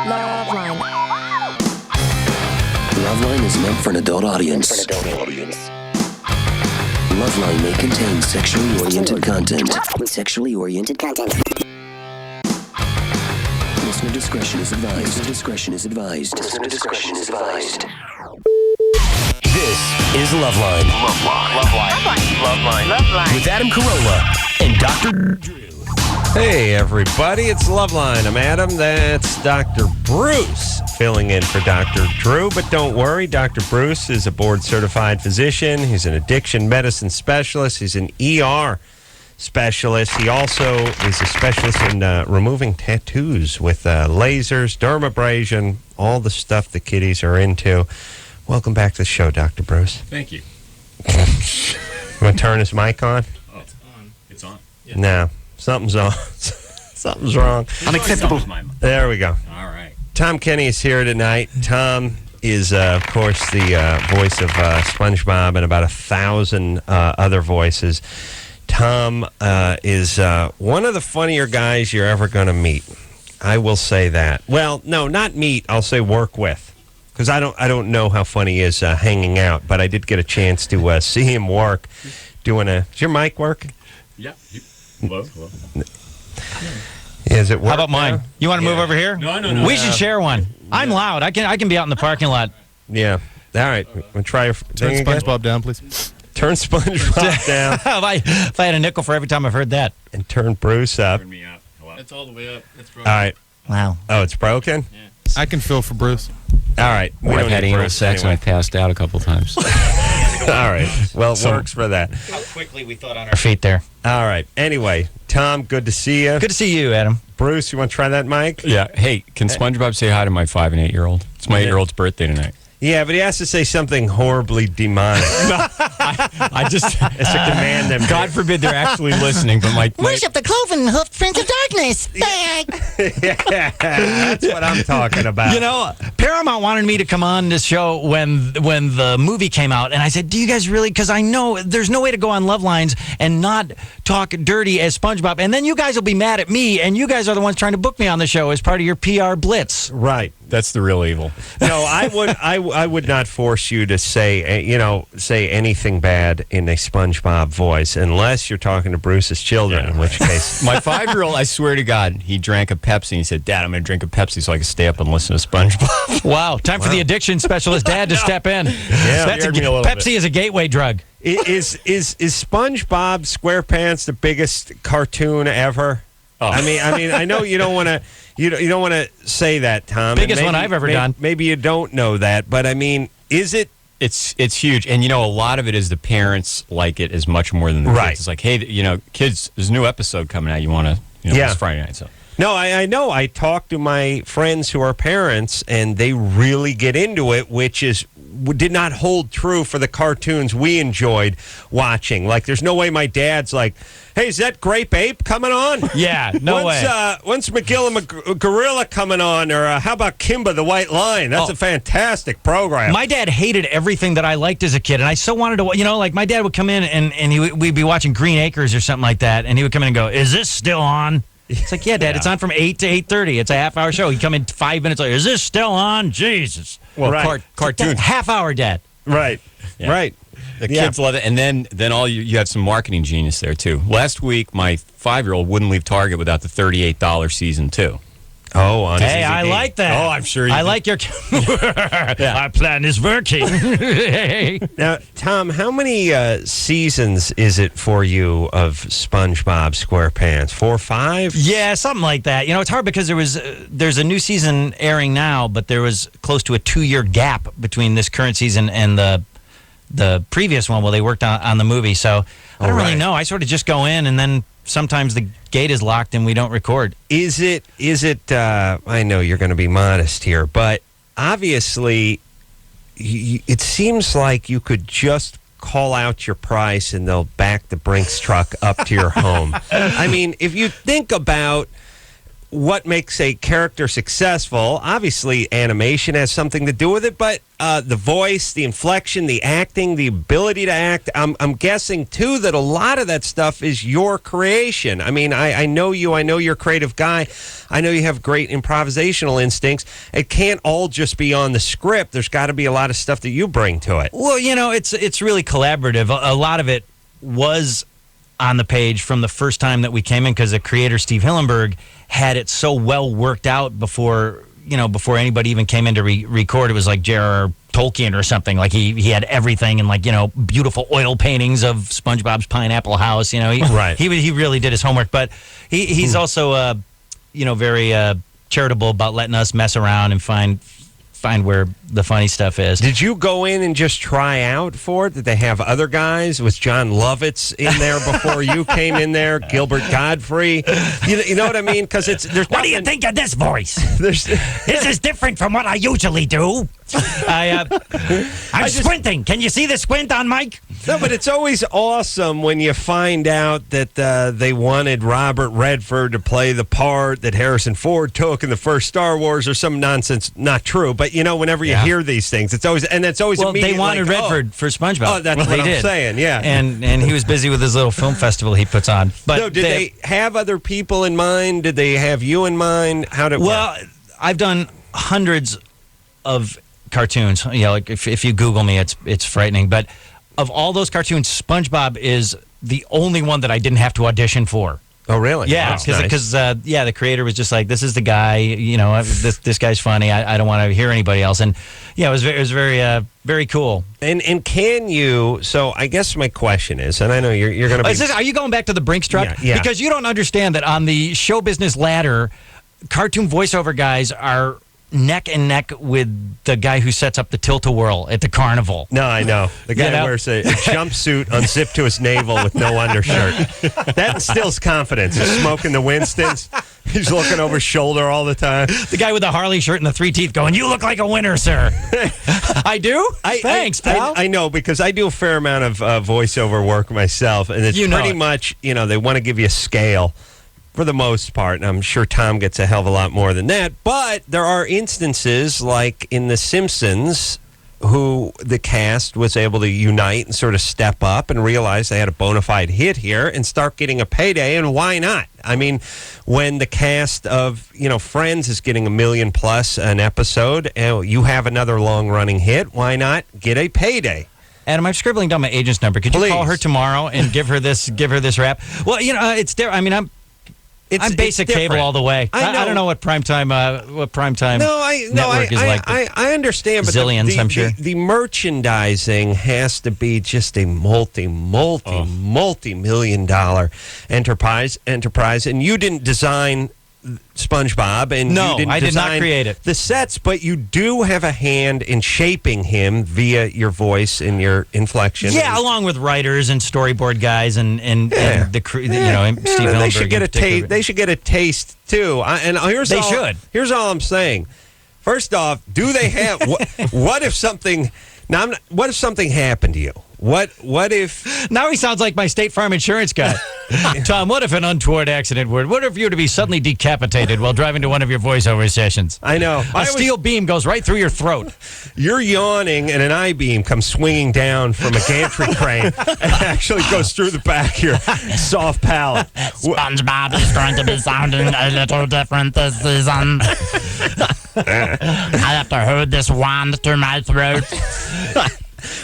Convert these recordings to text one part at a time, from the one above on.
LoveLine. LoveLine is meant for an adult audience. LoveLine may contain sexually oriented content. Listener discretion is advised. This is LoveLine. LoveLine. With Adam Carolla and Dr. Drew. Hey, everybody, it's LoveLine. I'm Adam. That's Dr. Bruce filling in for Dr. Drew. But don't worry, Dr. Bruce is a board-certified physician. He's an addiction medicine specialist. He's an ER specialist. He also is a specialist in removing tattoos with lasers, dermabrasion, all the stuff the kiddies are into. Welcome back to the show, Dr. Bruce. Thank you. You want to turn his mic on? Oh, it's on. It's on. Yeah. No. Something's on. Something's wrong. Unacceptable. There we go. All right. Tom Kenny is here tonight. Tom is, of course, the voice of SpongeBob and about 1,000 other voices. Tom is one of the funnier guys you're ever going to meet. I will say that. Well, no, not meet. I'll say work with, because I don't know how funny he is hanging out. But I did get a chance to see him work doing a. Is your mic working? Yeah. Hello. Is it working? How about mine? now? You want to move over here? No. We should share one. I'm loud. I can be out in the parking lot. Yeah. All right. We'll try your Turn SpongeBob down, please. Turn SpongeBob down. if I had a nickel for every time I've heard that. And turn Bruce up. Turn me up. Hello. It's all the way up. It's All right. Wow. Oh, it's broken? Yeah. I can fill for Bruce. All right. We I've don't had need anal Bruce sex and I anyway. passed out a couple times. All right. Well, it works for that. How quickly we thought on our feet there. All right. Anyway, Tom, good to see you. Good to see you, Adam. Bruce, you want to try that mic? Yeah. Hey, can SpongeBob say hi to my 5 and 8 year old? It's my 8-year-old's birthday tonight. Yeah, but he has to say something horribly demonic. I just It's to command them. God forbid they're actually listening, but my Worship the cloven hoof prince of darkness. Yeah, that's what I'm talking about. You know, Paramount wanted me to come on this show when the movie came out, and I said, do you guys really? Because I know there's no way to go on Love Lines and not talk dirty as SpongeBob, and then you guys will be mad at me, and you guys are the ones trying to book me on the show as part of your PR blitz. Right. that's the real evil. No, I would not force you to say anything bad in a SpongeBob voice unless you're talking to Bruce's children, in which case. My 5-year-old, I swear to God, he drank a Pepsi and he said, Dad, I'm going to drink a Pepsi so I can stay up and listen to SpongeBob. Wow, time for the addiction specialist dad to step in. Yeah. Scared me a little Pepsi bit. is a gateway drug. Is SpongeBob SquarePants the biggest cartoon ever? Oh. I mean, I know you don't want to. You don't want to say that, Tom. Biggest one I've ever done. Maybe you don't know that, but I mean, is it? It's huge. And, a lot of it is the parents like it as much more than the Right. kids. It's like, hey, kids, there's a new episode coming out. You want to, Yeah. it's Friday night. So. No, I know. I talk to my friends who are parents, and they really get into it, which did not hold true for the cartoons we enjoyed watching. Like, there's no way my dad's like, hey, is that Grape Ape coming on? Yeah, no way. When's McGill Gorilla coming on? Or how about Kimba the White Lion? That's a fantastic program. My dad hated everything that I liked as a kid, and I so wanted to, like my dad would come in and we'd be watching Green Acres or something like that, and he would come in and go, is this still on? It's like, yeah, Dad, it's on from 8 to 8:30. It's a half-hour show. He'd come in 5 minutes later. Is this still on? Jesus. Well, Right. cartoons. Half-hour, Dad. Right, Yeah. right. The kids love it. And then all you have some marketing genius there, too. Last week, my 5-year-old wouldn't leave Target without the $38 season 2. Oh, honestly. Hey, I like that. Oh, I'm sure you I do. like your... Our plan is working. Now, Tom, how many seasons is it for you of SpongeBob SquarePants? 4 or 5? Yeah, something like that. It's hard because there's a new season airing now, but there was close to a 2-year gap between this current season and the previous one while they worked on the movie. So I don't really know. I sort of just go in, and then sometimes the gate is locked and we don't record. Is it? I know you're going to be modest here, but obviously, it seems like you could just call out your price and they'll back the Brinks truck up to your home. I mean, if you think about what makes a character successful. Obviously, animation has something to do with it, but the voice, the inflection, the acting, the ability to act, I'm guessing, too, that a lot of that stuff is your creation. I mean, I know you. I know you're a creative guy. I know you have great improvisational instincts. It can't all just be on the script. There's got to be a lot of stuff that you bring to it. Well, it's really collaborative. A lot of it was on the page from the first time that we came in, because the creator, Steve Hillenberg, had it so well worked out before anybody even came in to record. It was like J.R.R. Tolkien or something. Like he had everything, and beautiful oil paintings of SpongeBob's Pineapple House. Right. He really did his homework, but he's also very charitable about letting us mess around and find where the funny stuff is. Did you go in and just try out for it? Did they have other guys? Was John Lovitz in there before you came in there? Gilbert Godfrey? You know what I mean? Because there's. What do you think of this voice? This is different from what I usually do. I'm squinting. Can you see the squint on Mike? No, but it's always awesome when you find out that they wanted Robert Redford to play the part that Harrison Ford took in the first Star Wars, or some nonsense, not true. But whenever you hear these things, it's always they wanted Redford for SpongeBob. Oh, that's what I'm saying. Yeah, and he was busy with his little film festival he puts on. But no, did they have other people in mind? Did they have you in mind? How did it work? I've done hundreds of cartoons. Like if you Google me, it's frightening. But of all those cartoons, SpongeBob is the only one that I didn't have to audition for. Oh, really? Yeah, because the creator was just like, this is the guy. This guy's funny. I don't want to hear anybody else. And it was very very cool. And can you? So I guess my question is, and I know you're going to be. Are you going back to the Brinks truck? Yeah. Because you don't understand that on the show business ladder, cartoon voiceover guys are neck and neck with the guy who sets up the tilt-a-whirl at the carnival. No, I know. The guy wears a jumpsuit unzipped to his navel with no undershirt. That instills confidence. He's smoking the Winstons. He's looking over his shoulder all the time. The guy with the Harley shirt and the 3 teeth going, "You look like a winner, sir." I do? Thanks, pal. I know, because I do a fair amount of voiceover work myself, and it's pretty much, they want to give you a scale. For the most part, and I'm sure Tom gets a hell of a lot more than that. But there are instances, like in The Simpsons, who the cast was able to unite and sort of step up and realize they had a bona fide hit here and start getting a payday, and why not? I mean, when the cast of, Friends is getting $1 million plus an episode, and you have another long-running hit, why not get a payday? Adam, I'm scribbling down my agent's number. Could you call her tomorrow and give her this rap? Well, it's there. I mean, I'm basic cable all the way. I don't know what primetime network is like. I understand, but zillions, I'm sure. The merchandising has to be just a multi-million-dollar enterprise, and you didn't design SpongeBob, and no, you didn't I did not design create it. The sets, but you do have a hand in shaping him via your voice and your inflection. Yeah, along with writers and storyboard guys and the crew. Steve Hillenberg. They should get a taste. They should get a taste too. Here's all I'm saying. First off, do they have what if something? Now, what if something happened to you? What if... Now he sounds like my State Farm insurance guy. Tom, what if an untoward accident were... What if you were to be suddenly decapitated while driving to one of your voiceover sessions? I know. A steel beam goes right through your throat. You're yawning and an I-beam comes swinging down from a gantry crane and actually goes through the back of your soft palate. SpongeBob is going to be sounding a little different this season. I have to hold this wand to my throat.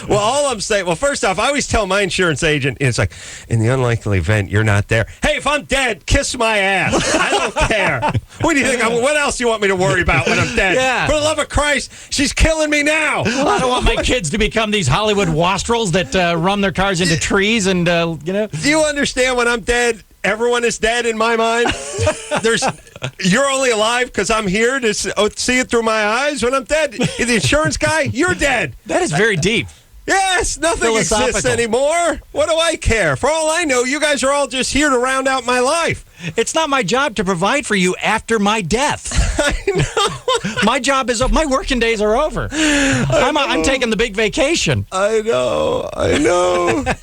Well, all I'm saying, first off, I always tell my insurance agent, it's like, in the unlikely event you're not there, hey, if I'm dead, kiss my ass. I don't care. What do you think? What else do you want me to worry about when I'm dead? Yeah. For the love of Christ, she's killing me now. I don't want my kids to become these Hollywood wastrels that run their cars into trees and, Do you understand when I'm dead? Everyone is dead in my mind. You're only alive because I'm here to see it through my eyes. When I'm dead, the insurance guy, you're dead. That is very deep. Yes, nothing exists anymore. What do I care? For all I know, you guys are all just here to round out my life. It's not my job to provide for you after my death. I know. My job is my working days are over. I'm taking the big vacation. I know.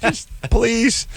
Just please.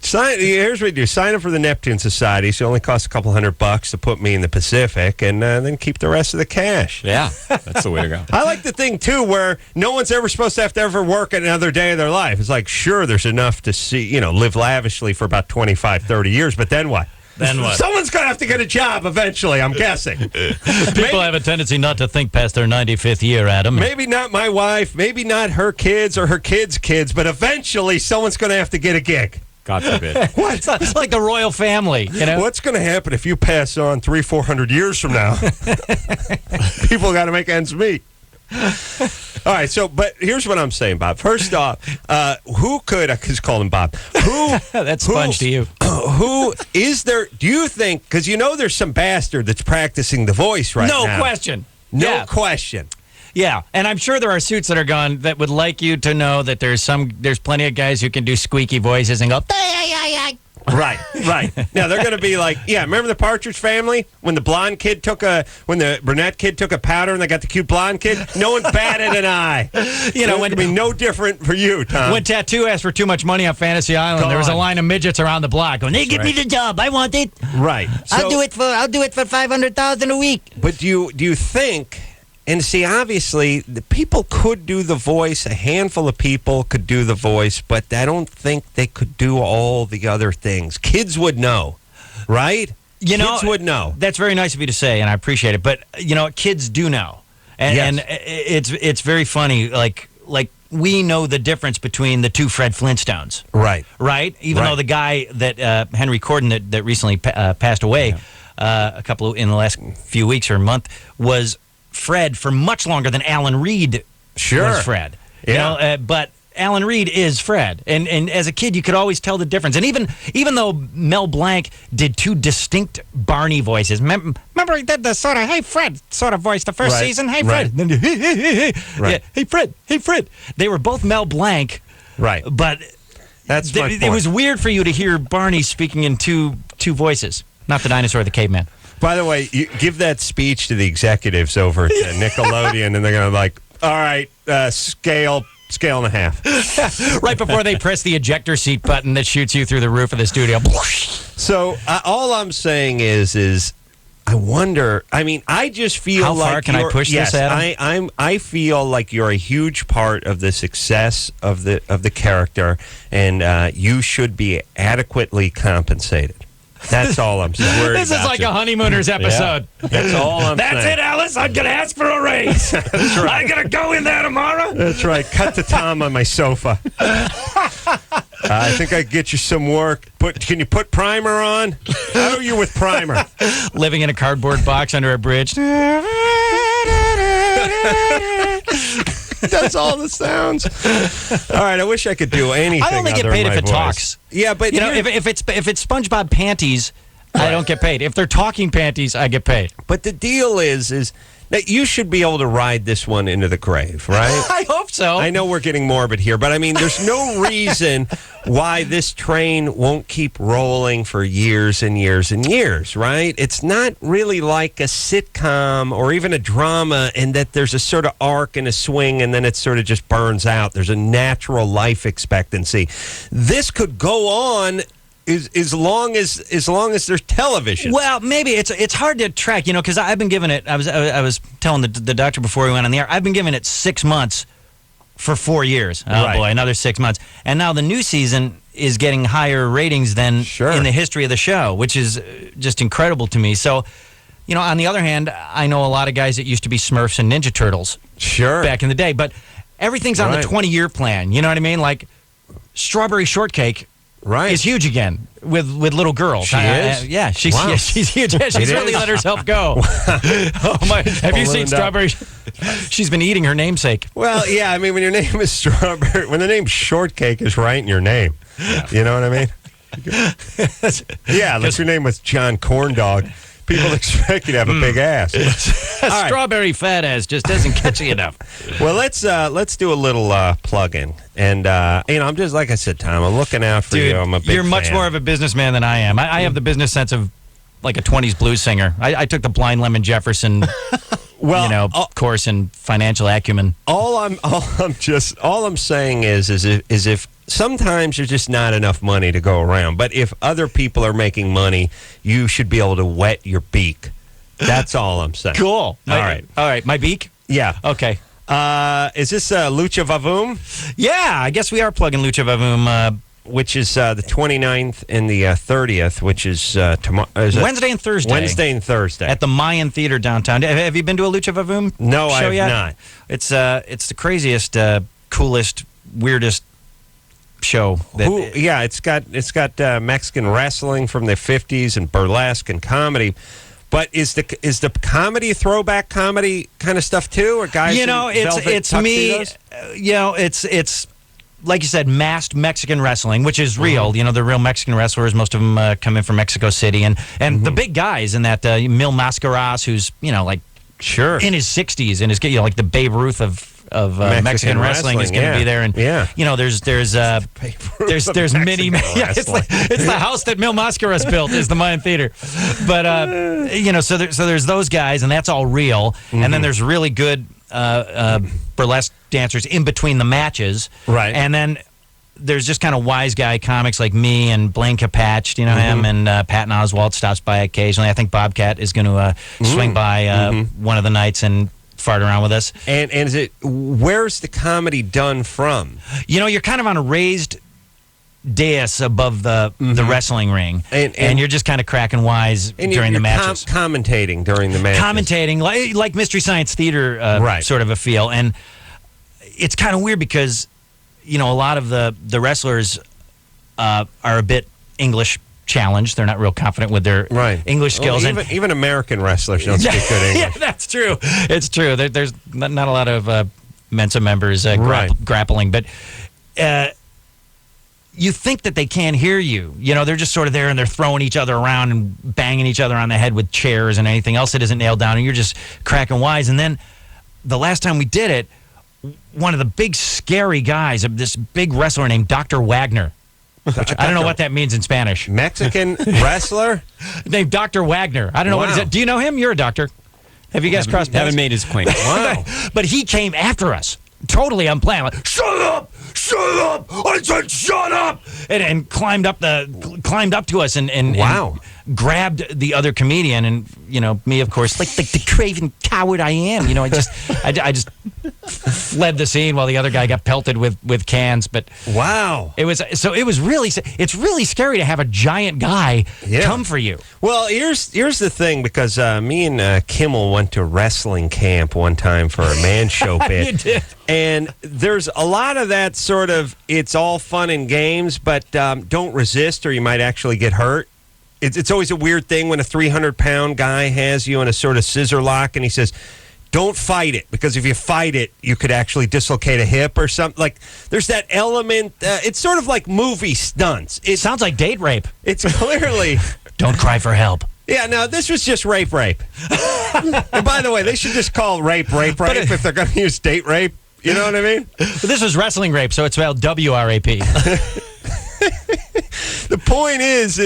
Here's what you do. Sign up for the Neptune Society. So it only costs a couple $100 to put me in the Pacific, and then keep the rest of the cash. Yeah, that's the way to go. I like the thing, too, where no one's ever supposed to have to ever work another day of their life. It's like, sure, there's enough to see, live lavishly for about 25, 30 years, but then what? Then what? Someone's going to have to get a job eventually, I'm guessing. People have a tendency not to think past their 95th year, Adam. Maybe not my wife, maybe not her kids or her kids' kids, but eventually someone's going to have to get a gig. God forbid. It's like the royal family, What's going to happen if you pass on 300-400 years from now? People got to make ends meet. All right, but here's what I'm saying, Bob. First off, who could, I just called him Bob, That's sponge to you. Who is there, do you think, because there's some bastard that's practicing the voice right now. No question. No question. Yeah, and I'm sure there are suits that are gone that would like you to know that there's plenty of guys who can do squeaky voices and go, Right. Now they're going to be like, remember the Partridge Family when the when the brunette kid took a powder and they got the cute blonde kid? No one batted an eye. It's going to be no different for you, Tom. When Tattoo asked for too much money on Fantasy Island, there was a line of midgets around the block going, "They give me the job, I want it. Right. I'll do it for $500,000 a week." But do you think? And see, obviously, the people could do the voice. A handful of people could do the voice, but I don't think they could do all the other things. Kids would know, right? Kids would know. That's very nice of you to say, and I appreciate it. But kids do know, and it's very funny. Like we know the difference between the two Fred Flintstones, right? Even though the guy that Henry Corden that recently passed away, in the last few weeks or month was Fred for much longer than Alan Reed was Fred. But Alan Reed is Fred. And as a kid, you could always tell the difference. And even though Mel Blanc did two distinct Barney voices, remember he did the sort of, "Hey, Fred," sort of voice the first season? "Hey, Fred." Then, hey, hey, Fred. They were both Mel Blanc. Right. But that's my point. It was weird for you to hear Barney speaking in two voices. Not the dinosaur, the caveman. By the way, you give that speech to the executives over at Nickelodeon, and they're going to all right, scale and a half. Right before they press the ejector seat button that shoots you through the roof of the studio. So all I'm saying is I wonder. I mean, I just feel how far can I push this, Adam? I feel like you're a huge part of the success of the character, and you should be adequately compensated. That's all I'm saying. This is like a honeymooners episode. Yeah. That's all I'm saying. That's it, Alice. I'm going to ask for a raise. That's right. I'm going to go in there tomorrow. That's right. Cut to Tom on my sofa. I think I can get you some work. Can you put primer on? How are you with primer? Living in a cardboard box under a bridge. That's all the sounds. All right, I wish I could do anything. I only get paid if it talks. Yeah, but if it's SpongeBob panties, I don't get paid. If they're talking panties, I get paid. But the deal is that you should be able to ride this one into the grave, right? I hope so. I know we're getting morbid here, but I mean, there's no reason why this train won't keep rolling for years and years and years, right? It's not really like a sitcom or even a drama in that there's a sort of arc and a swing and then it sort of just burns out. There's a natural life expectancy. This could go on as long as there's television. Well, maybe it's hard to track, because I've been giving it. I was telling the doctor before we went on the air. I've been giving it 6 months for 4 years. Oh boy, another 6 months, and now the new season is getting higher ratings than in the history of the show, which is just incredible to me. So, on the other hand, I know a lot of guys that used to be Smurfs and Ninja Turtles, back in the day, but everything's on the 20-year plan. You know what I mean? Like Strawberry Shortcake. Right, is huge again with little girls. She is? Yeah, she's huge. Yeah, she's really let herself go. Oh my! Have you seen Strawberry? She's been eating her namesake. Well, yeah. I mean, when your name is Strawberry, when the name Shortcake is right in your name, you know what I mean? Yeah, unless your name was John Corndog, people expect you to have a big ass. Strawberry fat ass just doesn't catch you enough. Well, let's do a little plug-in. And, I'm just, like I said, Tom, I'm looking out for you. I'm a big You're much fan. more of a businessman than I am. I have the business sense of like a 20s blues singer. I took the Blind Lemon Jefferson course in financial acumen. All I'm saying is if sometimes there's just not enough money to go around. But if other people are making money, you should be able to wet your beak. That's all I'm saying. Cool. All right. All right. My beak? Yeah. Okay. Is this Lucha Vavoom? Yeah, I guess we are plugging Lucha Vavoom. Which is the 29th and the 30th, which is tomorrow. Wednesday and Thursday. Wednesday and Thursday. At the Mayan Theater downtown. Have you been to a Lucha Vavoom No, show I have yet? not. It's the craziest, coolest, weirdest show. It's got Mexican wrestling from the 50s and burlesque and comedy. But is the comedy throwback comedy kind of stuff too, or guys? It's me. It's like you said, masked Mexican wrestling, which is real. Mm-hmm. The real Mexican wrestlers. Most of them come in from Mexico City, and the big guys in that Mil Mascaras, who's like Sure. in his 60s and is like the Babe Ruth of Mexican wrestling is going to be there, and there's many it's the house that Mil Mascaras built is the Mayan Theater, but so there's those guys, and that's all real, and then there's really good burlesque dancers in between the matches, right? And then there's just kind of wise guy comics like me and Blaine Capatch, him, and Patton Oswalt stops by occasionally. I think Bobcat is going to swing by one of the nights and fart around with us. And where's the comedy done from? You're kind of on a raised dais above the wrestling ring, and you're just kind of cracking wise during the matches. Commentating during the matches. Commentating, like Mystery Science Theater sort of a feel. And it's kind of weird because, a lot of the wrestlers are a bit English challenged. They're not real confident with their English skills. Well, even American wrestlers don't speak good English. Yeah, that's true. It's true. There's not a lot of Mensa members grappling, but you think that they can't hear you. They're just sort of there, and they're throwing each other around and banging each other on the head with chairs and anything else that isn't nailed down, and you're just cracking wise. And then the last time we did it, one of the big scary guys, this big wrestler named Dr. Wagner, which I don't know what that means in Spanish. Mexican wrestler? Named Dr. Wagner. I don't know what is that. Do you know him? You're a doctor. Have you guys crossed paths? Haven't made his acquaintance. Wow. But he came after us. Totally unplanned. Like, shut up! I said shut up! And climbed up to us and grabbed the other comedian, and me, of course, like the craven coward I am. I just fled the scene while the other guy got pelted with cans. But wow, it's really scary to have a giant guy come for you. Well, here's the thing, because me and Kimmel went to wrestling camp one time for a man show bit. You did. And there's a lot of that sort of, it's all fun and games, but don't resist or you might actually get hurt. It's always a weird thing when a 300-pound guy has you in a sort of scissor lock and he says, don't fight it, because if you fight it, you could actually dislocate a hip or something. Like, there's that element. It's sort of like movie stunts. It sounds like date rape. It's clearly... Don't cry for help. Yeah, no, this was just rape. And by the way, they should just call rape if they're going to use date rape. You know what I mean? But this was wrestling rape, so it's spelled WRAP. The point is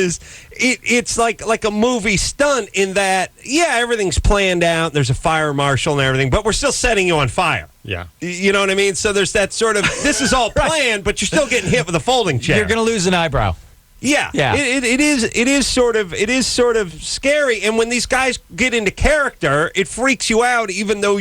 it's like a movie stunt in that, everything's planned out. There's a fire marshal and everything, but we're still setting you on fire. Yeah. You know what I mean? So there's that sort of, this is all planned, but you're still getting hit with a folding chair. You're going to lose an eyebrow. Yeah. It is sort of scary, and when these guys get into character, it freaks you out. Even though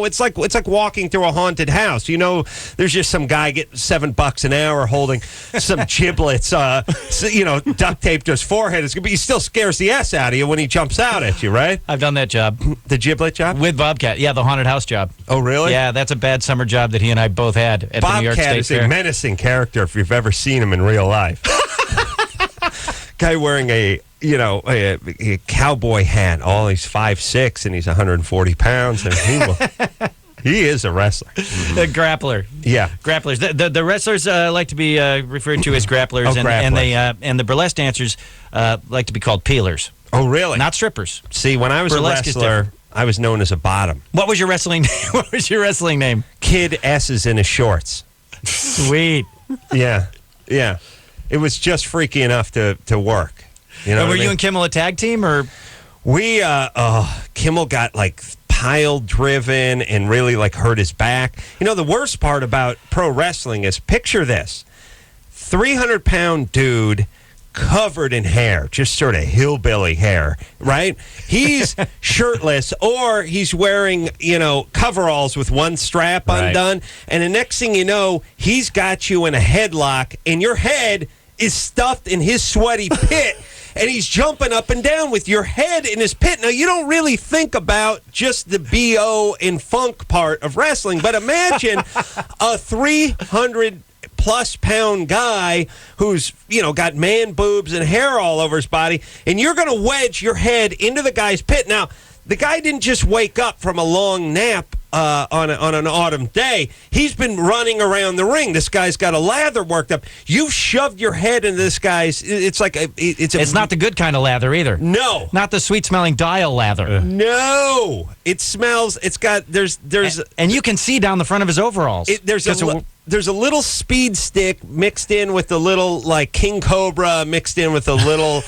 it's like walking through a haunted house. There's just some guy getting $7 an hour holding some giblets, duct taped to his forehead. But he still scares the ass out of you when he jumps out at you, right? I've done that job. The giblet job with Bobcat. Yeah, the haunted house job. Oh, really? Yeah, that's a bad summer job that he and I both had at the New York State Fair. Bobcat is a menacing character if you've ever seen him in real life. Guy wearing a cowboy hat. He's 5'6" and he's 140 pounds, and he is a wrestler. The grappler. Yeah, grapplers. The wrestlers like to be referred to as grapplers, and the burlesque dancers like to be called peelers. Oh, really? Not strippers. See, when I was Burlesque a wrestler, I was known as a bottom. What was your wrestling name? What was your wrestling name? Kid S's in his shorts. Sweet. Yeah. It was just freaky enough to work. Were you and Kimmel a tag team, or? We, Kimmel got like pile driven and really like hurt his back. The worst part about pro wrestling is, picture this. 300-pound dude covered in hair, just sort of hillbilly hair, right? He's shirtless, or he's wearing, coveralls with one strap undone. And the next thing you know, he's got you in a headlock, and your head is stuffed in his sweaty pit. And he's jumping up and down with your head in his pit. Now, you don't really think about just the BO and funk part of wrestling, but imagine a 300-plus pound guy who's, got man boobs and hair all over his body, and you're going to wedge your head into the guy's pit. Now, the guy didn't just wake up from a long nap on an autumn day. He's been running around the ring. This guy's got a lather worked up. You've shoved your head into this guy's. It's not the good kind of lather either. No, not the sweet-smelling dial lather. No, it smells. It's got and you can see down the front of his overalls. There's a little speed stick mixed in with a little King Cobra mixed in with a little.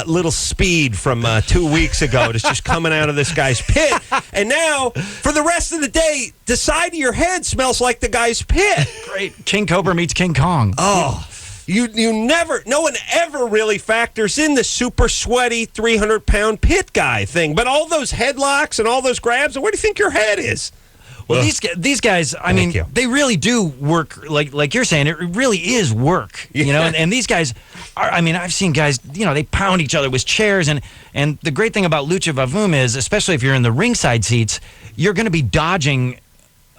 Little speed from 2 weeks ago. It's just coming out of this guy's pit. And now, for the rest of the day, the side of your head smells like the guy's pit. Great. King Cobra meets King Kong. Oh, no one ever really factors in the super sweaty 300-pound pit guy thing. But all those headlocks and all those grabs, where do you think your head is? Well, these guys, I mean, they really do work, like you're saying, it really is work, and these guys are, I've seen guys, they pound each other with chairs, and the great thing about Lucha Vavoom is, especially if you're in the ringside seats, you're going to be dodging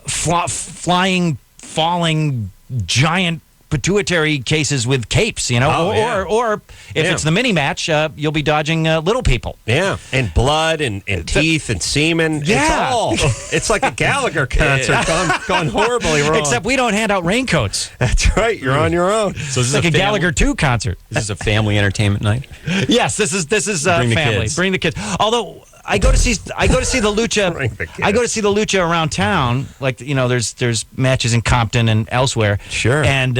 flying, falling, giant pituitary cases with capes, or if it's the mini match, you'll be dodging little people. Yeah, and blood and teeth and semen. Yeah. It's like a Gallagher concert gone horribly wrong. Except we don't hand out raincoats. That's right. You're on your own. So it's like a Gallagher 2 concert. This is a family entertainment night. Yes, this is Bring family. The Bring the kids. Although I go to see the lucha. I go to see the lucha around town. Like there's matches in Compton and elsewhere. Sure. And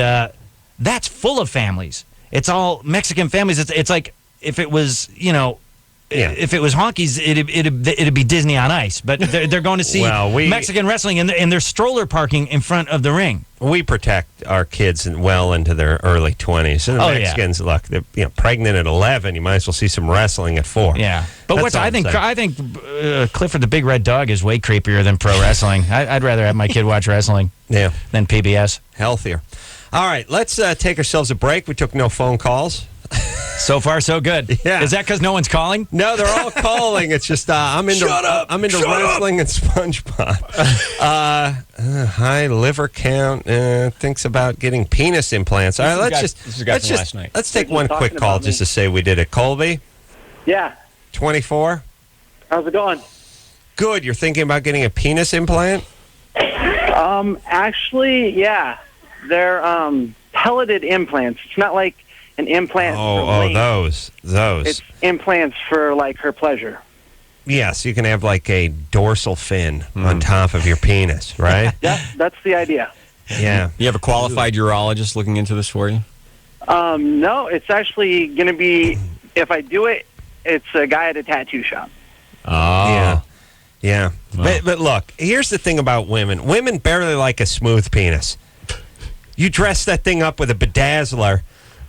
that's full of families. It's all Mexican families. It's like if it was if it was honkies, it'd be Disney on Ice. But they're going to see Mexican wrestling, and they're stroller parking in front of the ring. We protect our kids well into their early 20s. And the Mexicans, look, they're pregnant at 11. You might as well see some wrestling at 4. Yeah, but I think Clifford the Big Red Dog is way creepier than pro wrestling. I'd rather have my kid watch wrestling than PBS. Healthier. All right, let's take ourselves a break. We took no phone calls. So far, so good. Yeah. Is that because no one's calling? No, they're all calling. It's just I'm into wrestling and SpongeBob. High liver count. Thinks about getting penis implants. All right, let's take one quick call just to say we did it. Colby? Yeah. 24? How's it going? Good. You're thinking about getting a penis implant? Actually, yeah. They're pelleted implants. It's not like an implant. Those. It's implants for her pleasure. Yes, you can have a dorsal fin on top of your penis, right? Yeah, that's the idea. Yeah. You have a qualified urologist looking into this for you? No, it's actually going to be, if I do it, it's a guy at a tattoo shop. Oh. Yeah. Well. But look, here's the thing about women. Women barely like a smooth penis. You dress that thing up with a bedazzler,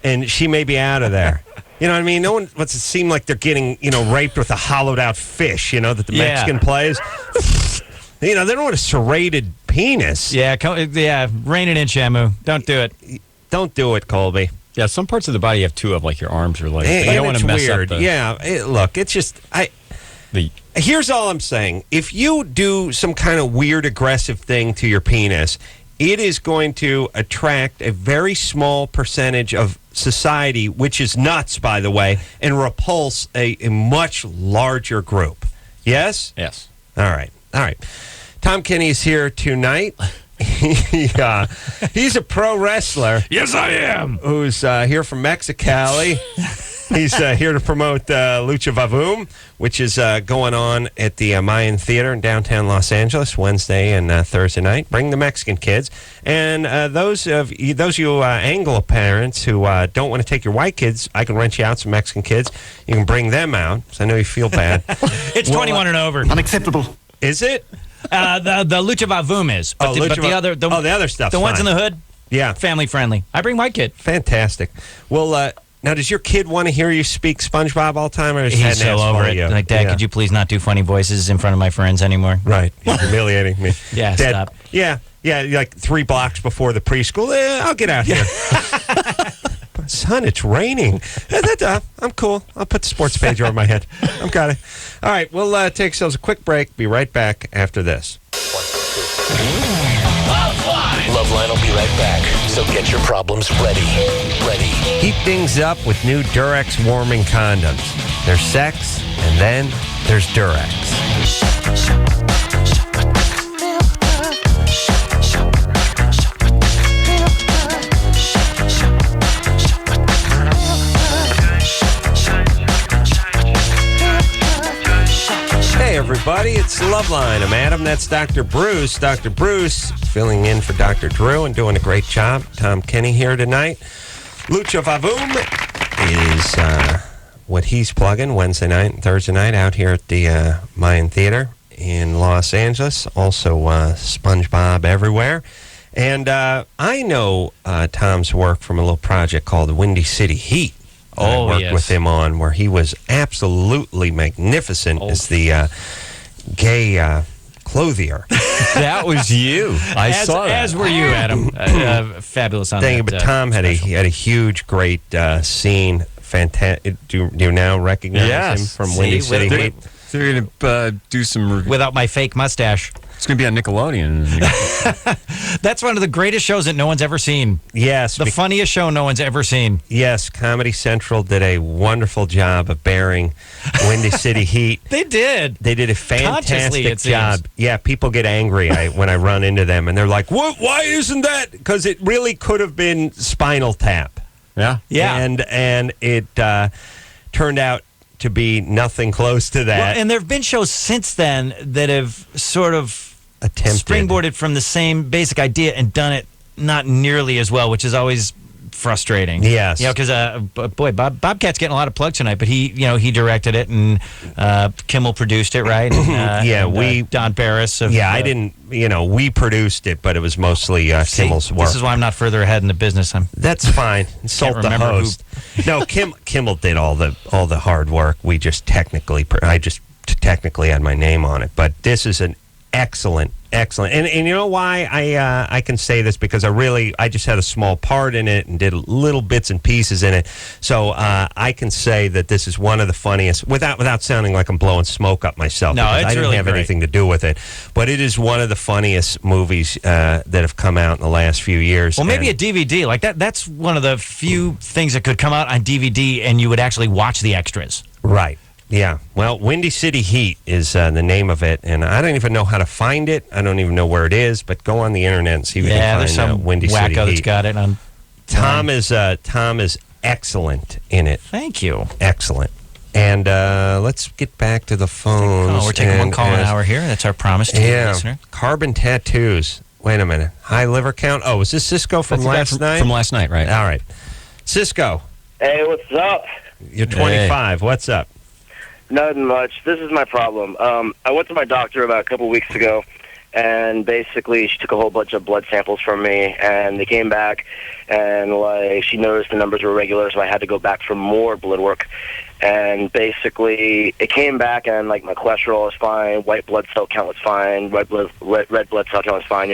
and she may be out of there. You know what I mean? No one wants to seem like they're getting, raped with a hollowed-out fish, that the Mexican plays. They don't want a serrated penis. Yeah, rein it in, Shamu. Don't do it. Don't do it, Colby. Yeah, some parts of the body you have two of, like your arms or legs. You don't want to mess weird. up the... Look, it's just... Here's all I'm saying. If you do some kind of weird, aggressive thing to your penis, it is going to attract a very small percentage of society, which is nuts, by the way, and repulse a much larger group. Yes? Yes. All right. Tom Kenny is here tonight. He's a pro wrestler. Yes, I am. Who's here from Mexicali. He's here to promote Lucha Vavoom, which is going on at the Mayan Theater in downtown Los Angeles, Wednesday and Thursday night. Bring the Mexican kids. And those of you Anglo parents who don't want to take your white kids, I can rent you out some Mexican kids. You can bring them out, because I know you feel bad. It's 21 and over. Unacceptable. Is it? The Lucha Vavoom is. But the other stuff. The other stuff. The ones in the hood? Yeah. Family friendly. I bring my kid. Fantastic. Well, now, does your kid want to hear you speak SpongeBob all the time? Or is He's that so an over asshole it. you? Like, Dad, could you please not do funny voices in front of my friends anymore? Right. You're humiliating me. Yeah, Dad, stop. Yeah, like 3 blocks before the preschool. I'll get out here. Son, it's raining. I'm cool. I'll put the sports page over my head. I'm got it. All right, we'll take ourselves a quick break. Be right back after this. LoveLine will be right back. So get your problems ready. Heat things up with new Durex warming condoms. There's sex, and then there's Durex. Hey, everybody, it's LoveLine. I'm Adam. That's Dr. Bruce. Dr. Bruce filling in for Dr. Drew and doing a great job. Tom Kenny here tonight. Lucha Vavoom is what he's plugging Wednesday night and Thursday night out here at the Mayan Theater in Los Angeles. Also, SpongeBob everywhere. And I know Tom's work from a little project called the Windy City Heat. I worked with him on, where he was absolutely magnificent as the gay clothier. That was you. I saw that. As were you, Adam. Fabulous on Thank you, that. but Tom had a huge, great scene. Fantastic. Do you now recognize him from Windy City Heat? They're going to do some... Without my fake mustache. It's going to be on Nickelodeon. That's one of the greatest shows that no one's ever seen. Yes. The funniest show no one's ever seen. Yes, Comedy Central did a wonderful job of bearing Windy City Heat. They did. They did a Consciously, fantastic it job. seems. Yeah, people get angry when I run into them, and they're like, "What? Why isn't that?" Because it really could have been Spinal Tap. Yeah. Yeah. And it turned out to be nothing close to that. Well, and there have been shows since then that have sort of Attempted. springboarded from the same basic idea and done it not nearly as well, which is always frustrating. Yes. Because boy, Bobcat's getting a lot of plugs tonight, but he directed it, and Kimmel produced it, right? And, Don Barris. I didn't. We produced it, but it was mostly Kimmel's work. This is why I'm not further ahead in the business. That's fine. Insult the remember host. No, Kimmel did all the hard work. I just technically had my name on it, but this is an excellent. And you know why I can say this? Because I just had a small part in it and did little bits and pieces in it. So I can say that this is one of the funniest, without sounding like I'm blowing smoke up myself. No, because it's I didn't really have great. anything to do with it. But it is one of the funniest movies that have come out in the last few years. Well, maybe a DVD like that. That's one of the few things that could come out on DVD, and you would actually watch the extras. Right. Yeah. Well, Windy City Heat is the name of it, and I don't even know how to find it. I don't even know where it is, but go on the internet and see if you can there's find some Windy City wacko that's Heat. got it on. Tom is excellent in it. Thank you. Excellent. And let's get back to the phones. Oh, we're taking one call an hour here. That's our promise to the listener. Carbon tattoos. Wait a minute. High liver count. Oh, was this Cisco from last night? From last night, right? All right. Cisco, Hey, what's up? you're 25. What's up? Nothing much. This is my problem. I went to my doctor about a couple weeks ago, and basically she took a whole bunch of blood samples from me, and they came back, and she noticed the numbers were regular, so I had to go back for more blood work. And basically it came back, and my cholesterol was fine, white blood cell count was fine, red blood cell count was fine,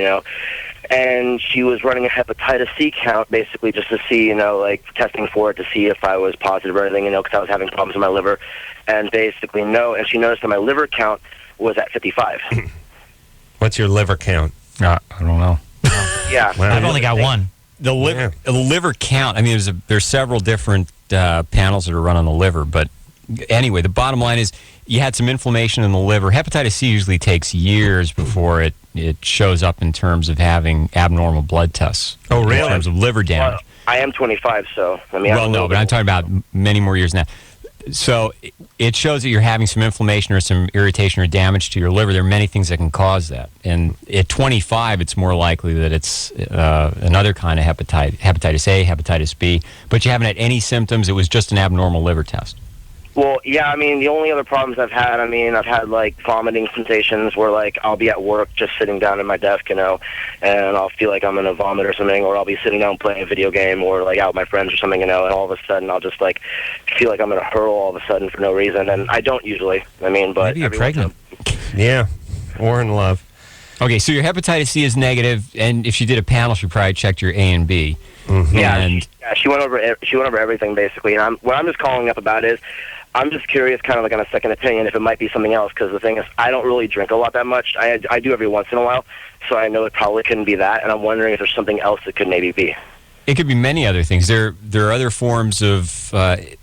And she was running a hepatitis C count, basically just to see, testing for it to see if I was positive or anything, because I was having problems with my liver. And basically, no. And she noticed that my liver count was at 55. What's your liver count? I don't know. Yeah. Wow. I've only got one. The liver count. I mean, there's several different panels that are run on the liver, but anyway, the bottom line is you had some inflammation in the liver. Hepatitis C usually takes years before it shows up in terms of having abnormal blood tests. Oh, really? In terms of liver damage. Well, I am 25, so I mean. Well, no, but I'm talking about many more years now. So it shows that you're having some inflammation or some irritation or damage to your liver. There are many things that can cause that. And at 25, it's more likely that it's another kind of hepatitis A, hepatitis B. But you haven't had any symptoms. It was just an abnormal liver test. Well, yeah, I mean, the only other problems I've had, I've had, like, vomiting sensations where, like, I'll be at work just sitting down at my desk, and I'll feel like I'm going to vomit or something, or I'll be sitting down playing a video game or, like, out with my friends or something, and all of a sudden I'll just, like, feel like I'm going to hurl all of a sudden for no reason, and I don't usually. But Maybe you're pregnant. Yeah, or in love. Okay, so your hepatitis C is negative, and if she did a panel, she probably checked your A and B. Mm-hmm. And she went over everything, basically, and what I'm just calling up about is I'm just curious, kind of like on a second opinion, if it might be something else, because the thing is, I don't really drink a lot that much. I do every once in a while, so I know it probably couldn't be that, and I'm wondering if there's something else it could maybe be. it could be many other things. There are other forms of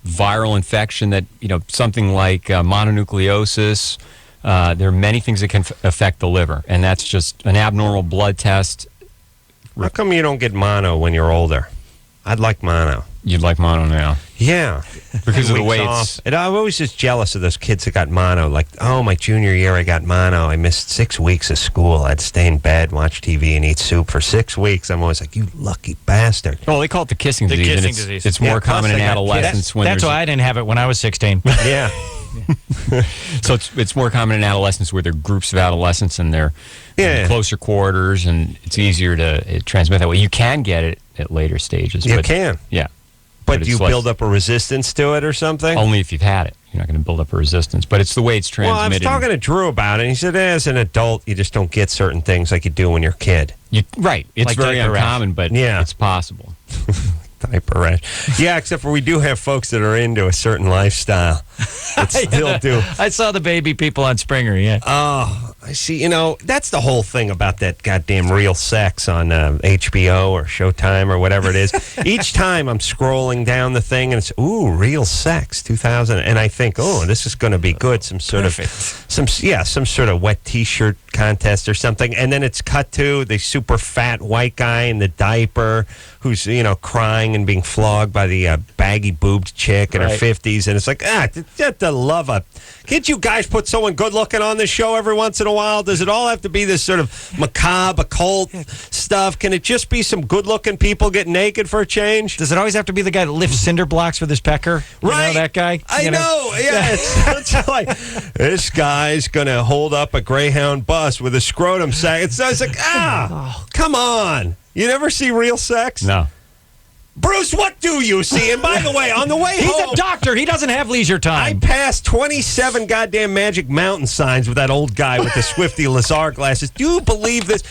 viral infection that, something like mononucleosis. There are many things that can affect the liver, and that's just an abnormal blood test. How come you don't get mono when you're older? I'd like mono. You'd like mono now? Yeah. Because of the way it's... And I'm always just jealous of those kids that got mono. Like, oh, my junior year I got mono. I missed 6 weeks of school. I'd stay in bed, watch TV, and eat soup for 6 weeks. I'm always like, you lucky bastard. Well, they call it the kissing disease. Disease. It's more common in adolescence. That's why I didn't have it when I was 16. Yeah. So it's more common in adolescence where there are groups of adolescents and they're in closer quarters, and it's easier to transmit that way. You can get it at later stages. You can. Yeah. But do you build up a resistance to it or something? Only if you've had it. You're not going to build up a resistance. But it's the way it's transmitted. Well, I was talking to Drew about it, and he said, as an adult, you just don't get certain things like you do when you're a kid. Right. It's Like very diaper rash. uncommon, but it's possible. Diaper rash. Yeah, except for we do have folks that are into a certain lifestyle that still do. I saw the baby people on Springer, yeah. Oh, I see. That's the whole thing about that goddamn Real Sex on HBO or Showtime or whatever it is. Each time I'm scrolling down the thing and it's, Real Sex 2000. And I think, this is going to be good. Some sort of wet T-shirt contest or something. And then it's cut to the super fat white guy in the diaper who's, crying and being flogged by the baggy-boobed chick in her 50s. And it's like, just the love of... Can't you guys put someone good-looking on this show every once in a while? Does it all have to be this sort of macabre, occult stuff? Can it just be some good-looking people getting naked for a change? Does it always have to be the guy that lifts cinder blocks with his pecker? Right. You know that guy? I know. Yeah. It's like, this guy's going to hold up a Greyhound bus with a scrotum sack. It's like, come on. You never see Real Sex? No. Bruce, what do you see? And by the way, on the way He's home... a doctor. He doesn't have leisure I time. passed 27 goddamn Magic Mountain signs with that old guy with the Swifty Lazar glasses. Do you believe this?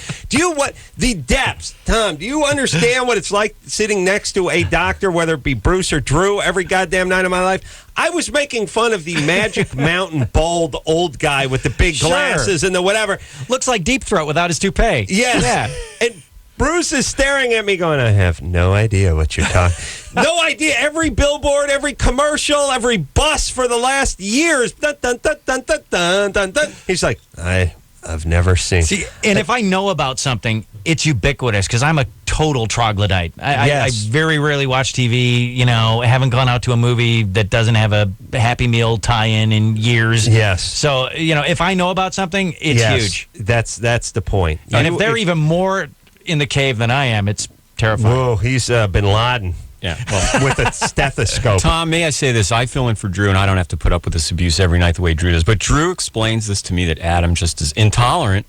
The depths? Tom, do you understand what it's like sitting next to a doctor, whether it be Bruce or Drew, every goddamn night of my life? I was making fun of the Magic Mountain bald old guy with the big glasses and the whatever. Looks like Deep Throat without his toupee. Yes. Yeah. And Bruce is staring at me going, I have no idea what you're talking. No idea. Every billboard, every commercial, every bus for the last years. Dun, dun, dun, dun, dun, dun, dun, dun. He's like, I've never seen. See, and if I know about something, it's ubiquitous because I'm a total troglodyte. I very rarely watch TV. I haven't gone out to a movie that doesn't have a Happy Meal tie-in in years. Yes. So, if I know about something, it's huge. That's the point. And if they're even more in the cave than I am, it's terrifying. Whoa, he's Bin Laden. Yeah, well, with a stethoscope. Tom, may I say this? I fill in for Drew, and I don't have to put up with this abuse every night the way Drew does. But Drew explains this to me that Adam just is intolerant.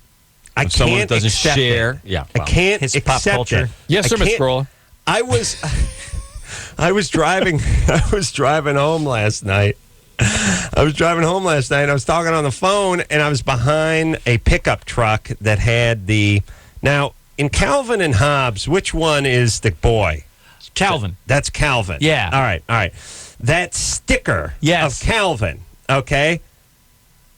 I of someone can't that doesn't accept share. It. Yeah, I can't his accept pop culture. It. Yes, sir, Mr. Scroller. I was driving home last night. I was talking on the phone, and I was behind a pickup truck that had now. In Calvin and Hobbes, which one is the boy? Calvin. That's Calvin. Yeah. All right. That sticker of Calvin, okay?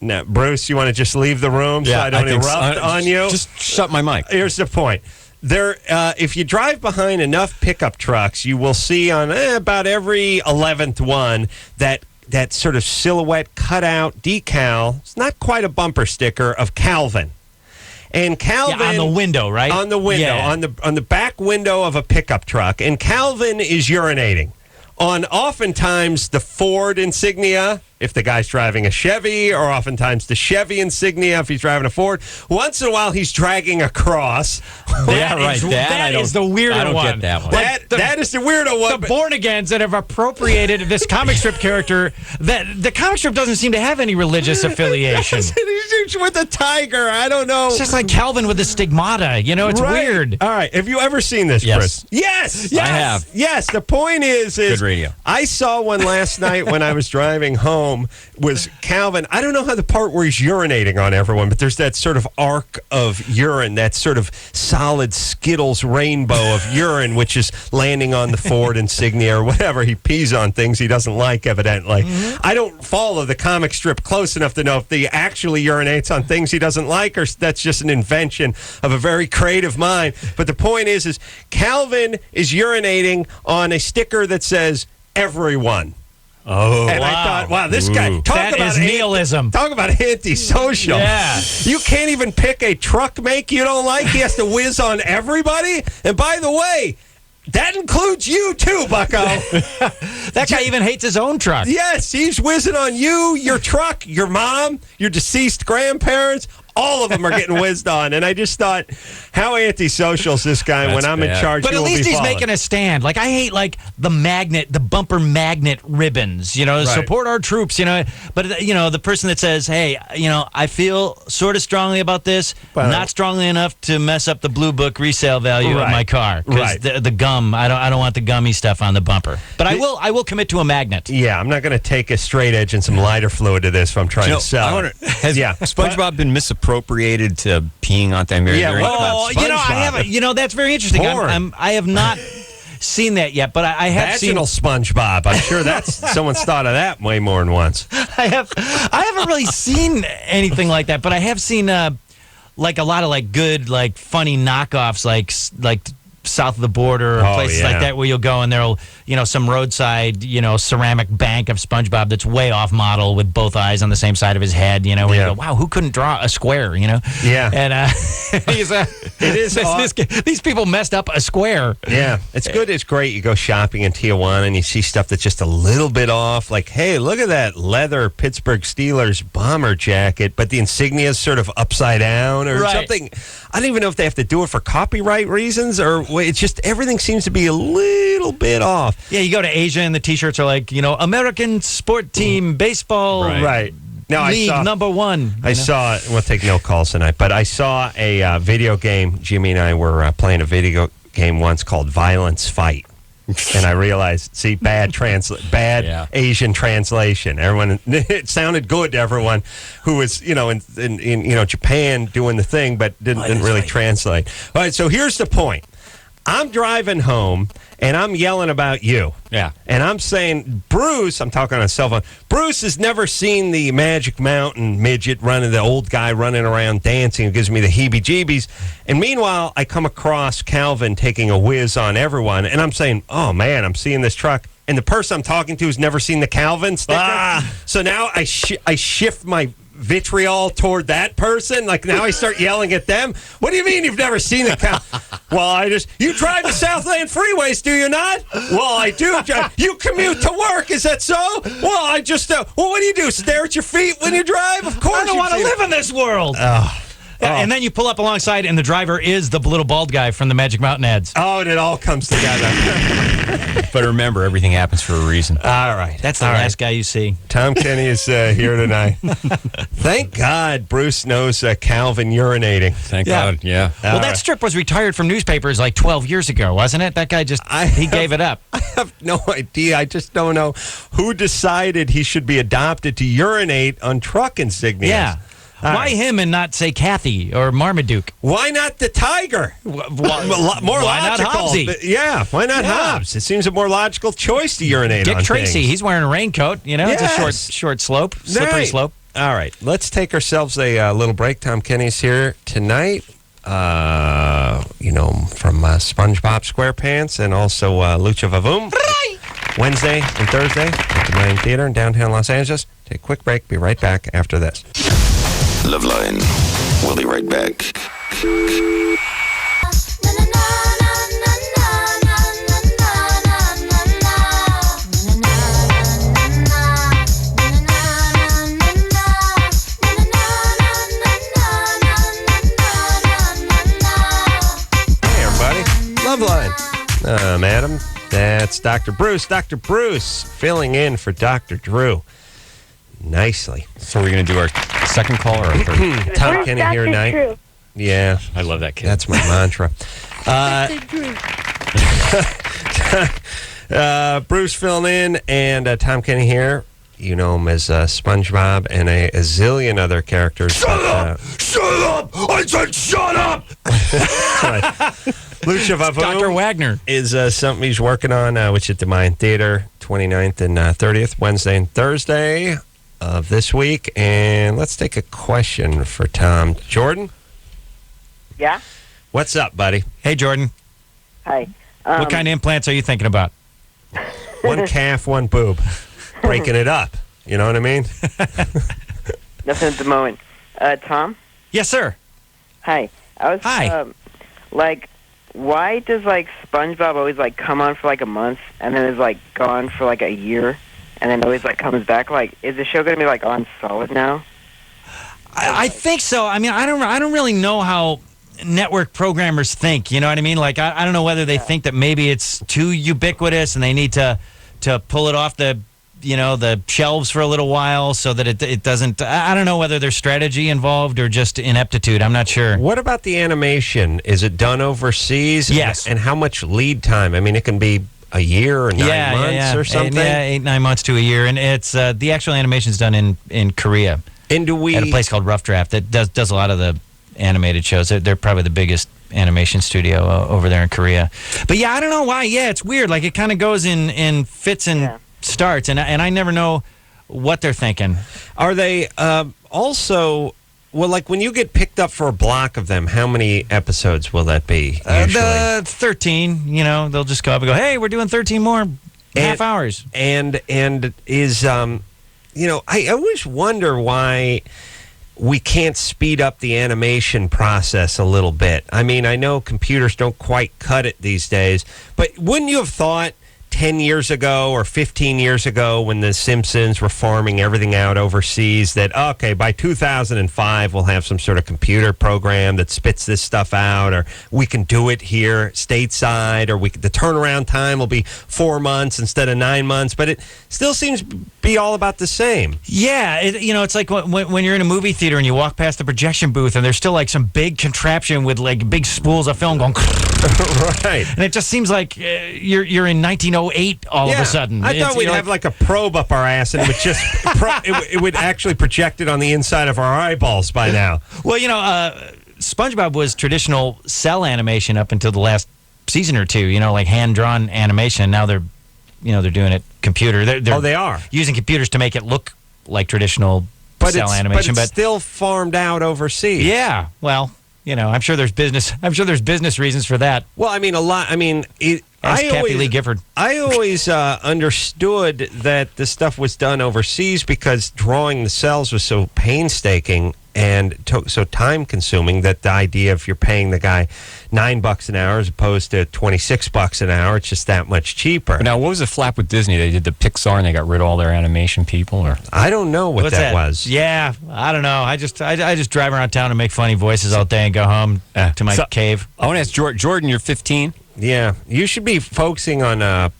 Now, Bruce, you want to just leave the room so I don't erupt on you? Just shut my mic. Here's the point. If you drive behind enough pickup trucks, you will see on about every 11th one that sort of silhouette cutout decal. It's not quite a bumper sticker of Calvin. And Calvin on the window, right? On the window, on the back window of a pickup truck. And Calvin is urinating on oftentimes the Ford Insignia if the guy's driving a Chevy, or oftentimes the Chevy insignia if he's driving a Ford. Once in a while, he's dragging a cross. Yeah, right. That is the weirder I don't one. get that one. That is the weirdo one. The born-agains that have appropriated this comic strip character, that the comic strip doesn't seem to have any religious affiliation. He's with a tiger. I don't know. It's just like Calvin with the stigmata. You know, it's Right. weird. All right. Have you ever seen this, Yes. Chris? Yes. Yes. I have. Yes. The point is Good radio. I saw one last night when I was driving home. Was Calvin? I don't know how the part where he's urinating on everyone, but there's that sort of arc of urine, that sort of solid Skittles rainbow of urine, which is landing on the Ford insignia or whatever. He pees on things he doesn't like, evidently. Mm-hmm. I don't follow the comic strip close enough to know if he actually urinates on things he doesn't like, or that's just an invention of a very creative mind. But the point is Calvin is urinating on a sticker that says "Everyone." Oh, And I thought, wow, this guy, Ooh. talk That is nihilism. Talk about antisocial. Yeah. You can't even pick a truck make you don't like. He has to whiz on everybody. And by the way, that includes you too, Bucko. That guy even hates his own truck. Yes, he's whizzing on you, your truck, your mom, your deceased grandparents. All of them are getting whizzed on. And I just thought, how antisocial is this guy when That's I'm in bad. charge? But he at will least be he's followed. making a stand. Like, I hate, like, the bumper magnet ribbons, you know, Right. support our troops, you know. But, you know, the person that says, hey, you know, I feel sort of strongly about this, Well- not strongly enough to mess up the Blue Book resale value Right. of my car. Because Right. the gum, I don't want the gummy stuff on the bumper. But I will commit to a magnet. Yeah, I'm not going to take a straight edge and some lighter fluid to this if I'm trying You know, to sell. I wonder, has Yeah. SpongeBob been misappropriated to peeing on them? Yeah, well, Oh, you know, I SpongeBob. haven't. You know, that's very interesting. Porn. I have not seen that yet, but I have seen. Vaginal SpongeBob. I'm sure that's someone's thought of that way more than once. I haven't really seen anything like that, but I have seen like a lot of like good, like funny knockoffs, like south of the border or Oh, places yeah. like that where you'll go and there'll, you know, some roadside, you know, ceramic bank of SpongeBob that's way off model with both eyes on the same side of his head, you know, where Yeah. you go, wow, who couldn't draw a square, you know? Yeah. And he's, It is these people messed up a square. Yeah, it's good. It's great. You go shopping in Tijuana and you see stuff that's just a little bit off. Like, hey, look at that leather Pittsburgh Steelers bomber jacket, but the insignia is sort of upside down or Right. something. I don't even know if they have to do it for copyright reasons or it's just everything seems to be a little bit off. Yeah, you go to Asia and the T-shirts are like, you know, American sport team baseball Right. Now, league I saw, number one. I saw, we'll take no calls tonight, but I saw a video game. Jimmy and I were playing a video game once called Violence Fight. And I realized, see, bad Yeah. Asian translation. Everyone, it sounded good to everyone who was, you know, in you know, Japan doing the thing, but didn't really translate. All right, so here's the point. I'm driving home and I'm yelling about you. Yeah. And I'm saying, Bruce, I'm talking on a cell phone, Bruce has never seen the Magic Mountain midget running, the old guy running around dancing. It gives me the heebie-jeebies. And meanwhile, I come across Calvin taking a whiz on everyone. And I'm saying, oh, man, I'm seeing this truck. And the person I'm talking to has never seen the Calvin sticker. So now I shift my vitriol toward that person. Like now I start yelling at them. What do you mean you've never seen the Calvin? Well, you drive the Southland freeways, do you not? Well, I do. You commute to work, is that so? Well, I just, well, what do you do? Stare at your feet when you drive? Of course I don't want to live in this world. And then you pull up alongside, and the driver is the little bald guy from the Magic Mountain ads. Oh, and it all comes together. But remember, everything happens for a reason. All right. That's the All right. last guy you see. Tom Kenny is here tonight. Thank God Bruce knows Calvin urinating. Thank Yeah. God. Yeah. Well, that strip was retired from newspapers like 12 years ago, wasn't it? That guy he gave it up. I have no idea. I just don't know who decided he should be adopted to urinate on truck insignias. Yeah. All Why right. him and not, say, Kathy or Marmaduke? Why not the tiger? More why not logical. Hobbsy? Yeah, why not Yeah. Hobbs? It seems a more logical choice to urinate Dick on Tracy, things. he's wearing a raincoat. You know, it's a Yes. short slope, slippery Right. slope. All right, let's take ourselves a little break. Tom Kenny's here tonight. You know, from SpongeBob SquarePants and also Lucha Vavoom. Wednesday and Thursday at the Mayan Theater in downtown Los Angeles. Take a quick break. Be right back after this. LoveLine. We'll be right back. Adam. That's Dr. Bruce. Dr. Bruce filling in for Dr. Drew. Nicely. So we're going to do our second call or our third? Tom Where's Kenny Dr. here tonight. Drew? Yeah, I love that kid. that's my mantra. Bruce filling in and Tom Kenny here. You know him as SpongeBob and a zillion other characters. Shut up! I said shut up! Lucia Vavoom Dr. Wagner. is something he's working on, which at the Mayan Theater, 29th and 30th, Wednesday and Thursday of this week. And let's take a question for Tom. Jordan, Yeah? what's up, buddy? Hey, Jordan. Hi. What kind of implants are you thinking about? One calf, one boob. Breaking it up. You know what I mean? Nothing at the moment. Tom? Yes, sir. Hi. Hi. Like, why does, like, SpongeBob always, like, come on for, like, a month and then is, like, gone for, like, a year and then always, like, comes back? Like, is the show going to be, like, on solid now? I think so. I mean, I don't really know how network programmers think. You know what I mean? Like, I don't know whether they think that maybe it's too ubiquitous and they need to pull it off the shelves for a little while so that it doesn't. I don't know whether there's strategy involved or just ineptitude. I'm not sure. What about the animation? Is it done overseas? Yes. And how much lead time? I mean, it can be a year or 9 months or something. 8-9 months to a year, and it's the actual animation's done in Korea. And do we at a place called Rough Draft that does a lot of the animated shows. They're probably the biggest animation studio over there in Korea. But yeah, I don't know why. Yeah, it's weird. Like it kind of goes in fits and starts, and I never know what they're thinking. Are they also? Well, like when you get picked up for a block of them, how many episodes will that be usually? The 13. They'll just go up and go, "Hey, we're doing 13 more half hours." And is I always wonder why we can't speed up the animation process a little bit. I mean, I know computers don't quite cut it these days, but wouldn't you have thought 10 years ago or 15 years ago when the Simpsons were farming everything out overseas that, okay, by 2005 we'll have some sort of computer program that spits this stuff out, or we can do it here stateside, or the turnaround time will be 4 months instead of 9 months, but it still seems to be all about the same. Yeah, it's like when you're in a movie theater and you walk past the projection booth and there's still like some big contraption with like big spools of film going right, and it just seems like you're in 1908 all of a sudden. I thought we'd have like a probe up our ass and it would just it would actually project it on the inside of our eyeballs by now. Well, SpongeBob was traditional cell animation up until the last season or two. Like hand drawn animation. Now they're doing it computer. They are using computers to make it look like traditional cell animation, but it's still farmed out overseas. Yeah, well, I'm sure there's business reasons for that. Well, I mean, a lot. I mean, Kathy Lee Gifford. I always understood that this stuff was done overseas because drawing the cells was so painstaking and so time-consuming that the idea if you're paying the guy $9 an hour as opposed to $26 an hour, it's just that much cheaper. Now, what was the flap with Disney? They did the Pixar and they got rid of all their animation people, or I don't know what that was. Yeah, I don't know. I just drive around town and make funny voices all day and go home to my cave. I want to ask Jordan. You're 15. Yeah, you should be focusing on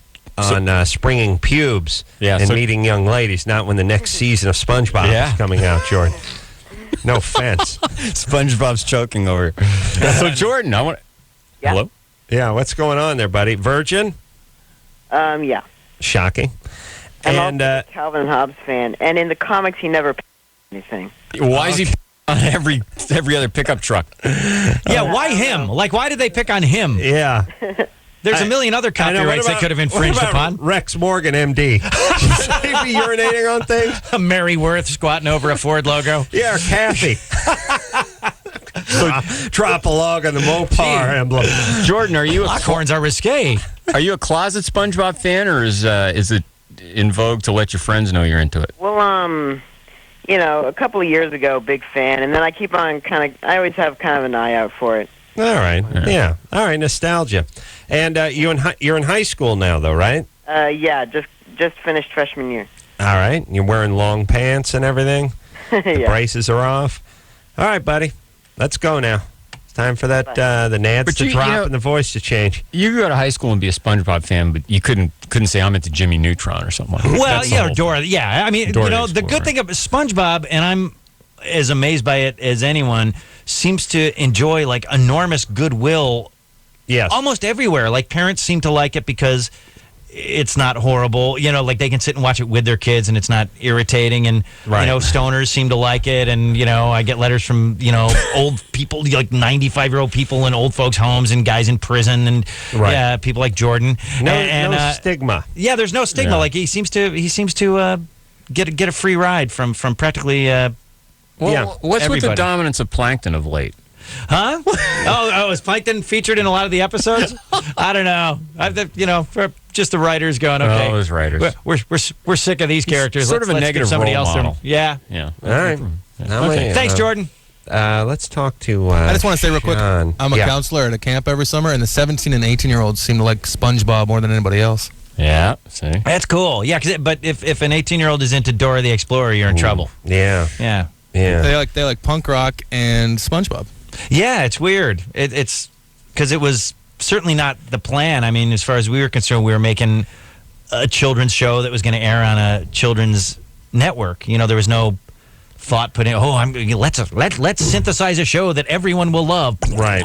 springing pubes and meeting young ladies, not when the next season of SpongeBob is coming out, Jordan. No offense. SpongeBob's choking over. So Jordan, I want. Yeah. Hello. Yeah, what's going on there, buddy? Virgin? Yeah. Shocking. I'm And also a Calvin and Hobbes fan, and in the comics he never anything. Why is he on every other pickup truck? Yeah, why him? Like, why did they pick on him? Yeah. There's a million other copyrights they could have infringed upon. Rex Morgan, MD. Should he be urinating on things? Mary Worth squatting over a Ford logo. Yeah, or Kathy. Drop a log on the Mopar emblem. Jordan, are you Lockhorns are risque. Are you a closet SpongeBob fan, or is it in vogue to let your friends know you're into it? Well, a couple of years ago, big fan, and then I keep on I always have kind of an eye out for it. All right. Yeah. All right. Nostalgia. And you're in high school now, though, right? Yeah. Just finished freshman year. All right. You're wearing long pants and everything. The braces are off. All right, buddy. Let's go now. Time for that the nads But to you drop know- and the voice to change. You could go to high school and be a SpongeBob fan, but you couldn't say I'm into Jimmy Neutron or something like that. Well, That's the yeah, or whole Dora. Yeah, I mean, Dora the the good Explorer. thing about SpongeBob, and I'm as amazed by it as anyone, seems to enjoy like enormous goodwill. Yes. Almost everywhere. Like parents seem to like it because it's not horrible. You know, like they can sit and watch it with their kids and it's not irritating. And, Right. stoners seem to like it. And, I get letters from, old people, like 95-year-old people in old folks' homes and guys in prison and Right. people like Jordan. No stigma. Yeah, there's no stigma. Yeah. Like he seems to get a free ride from practically Well, what's with the everybody. dominance of Plankton of late? Huh? oh, is Plankton featured in a lot of the episodes? I don't know. For just the writers going, okay, those writers. We're sick of these characters. sort of a Let's negative give somebody role else their- model. Yeah. Yeah. All right. Thanks, Jordan. Let's talk to. I just want to say real quick, John. I'm a counselor at a camp every summer, and the 17 and 18-year-olds seem to like SpongeBob more than anybody else. Yeah. See. That's cool. Yeah, but if an 18-year-old is into Dora the Explorer, you're in trouble. Yeah. Yeah. Yeah. They like punk rock and SpongeBob. Yeah, it's weird. It's because it was certainly not the plan. I mean, as far as we were concerned, we were making a children's show that was going to air on a children's network. There was no thought put in. Let's synthesize a show that everyone will love. Right.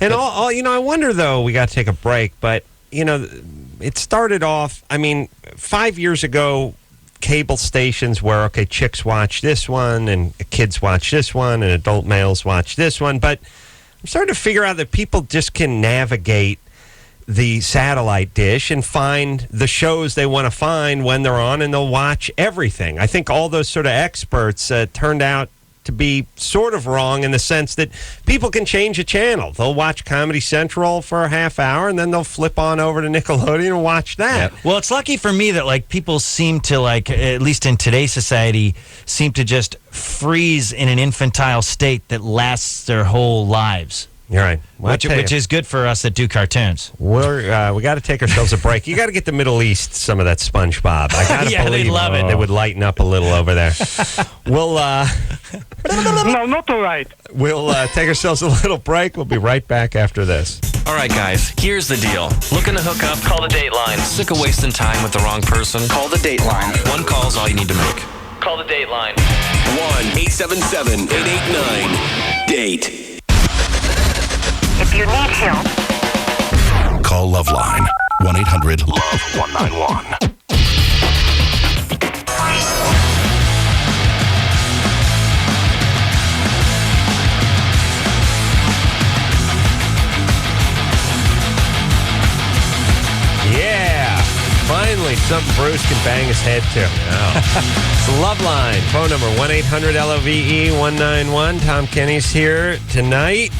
And all I wonder though. We got to take a break, but it started off. I mean, 5 years ago. Cable stations where, okay, chicks watch this one and kids watch this one and adult males watch this one. But I'm starting to figure out that people just can navigate the satellite dish and find the shows they want to find when they're on, and they'll watch everything. I think all those sort of experts turned out to be sort of wrong in the sense that people can change a channel. They'll watch Comedy Central for a half hour and then they'll flip on over to Nickelodeon and watch that. Yeah. Well, it's lucky for me that like people seem to like, at least in today's society, seem to just freeze in an infantile state that lasts their whole lives. You're right. Well, Which is good for us that do cartoons. we got to take ourselves a break. You got to get the Middle East some of that SpongeBob. I got to Yeah, believe they'd love it. They would lighten up a little over there. We'll No, not all right. we'll take ourselves a little break. We'll be right back after this. All right, guys, here's the deal. Looking to hook up? Call the Dateline. Sick of wasting time with the wrong person? Call the Dateline. One call's all you need to make. Call the Dateline. 1-877-889-DATE. If you need help, Call LoveLine. 1-800-LOVE-191. Yeah. Finally, something Bruce can bang his head to. It's Loveline. Phone number 1-800-LOVE-191. Tom Kenny's here tonight.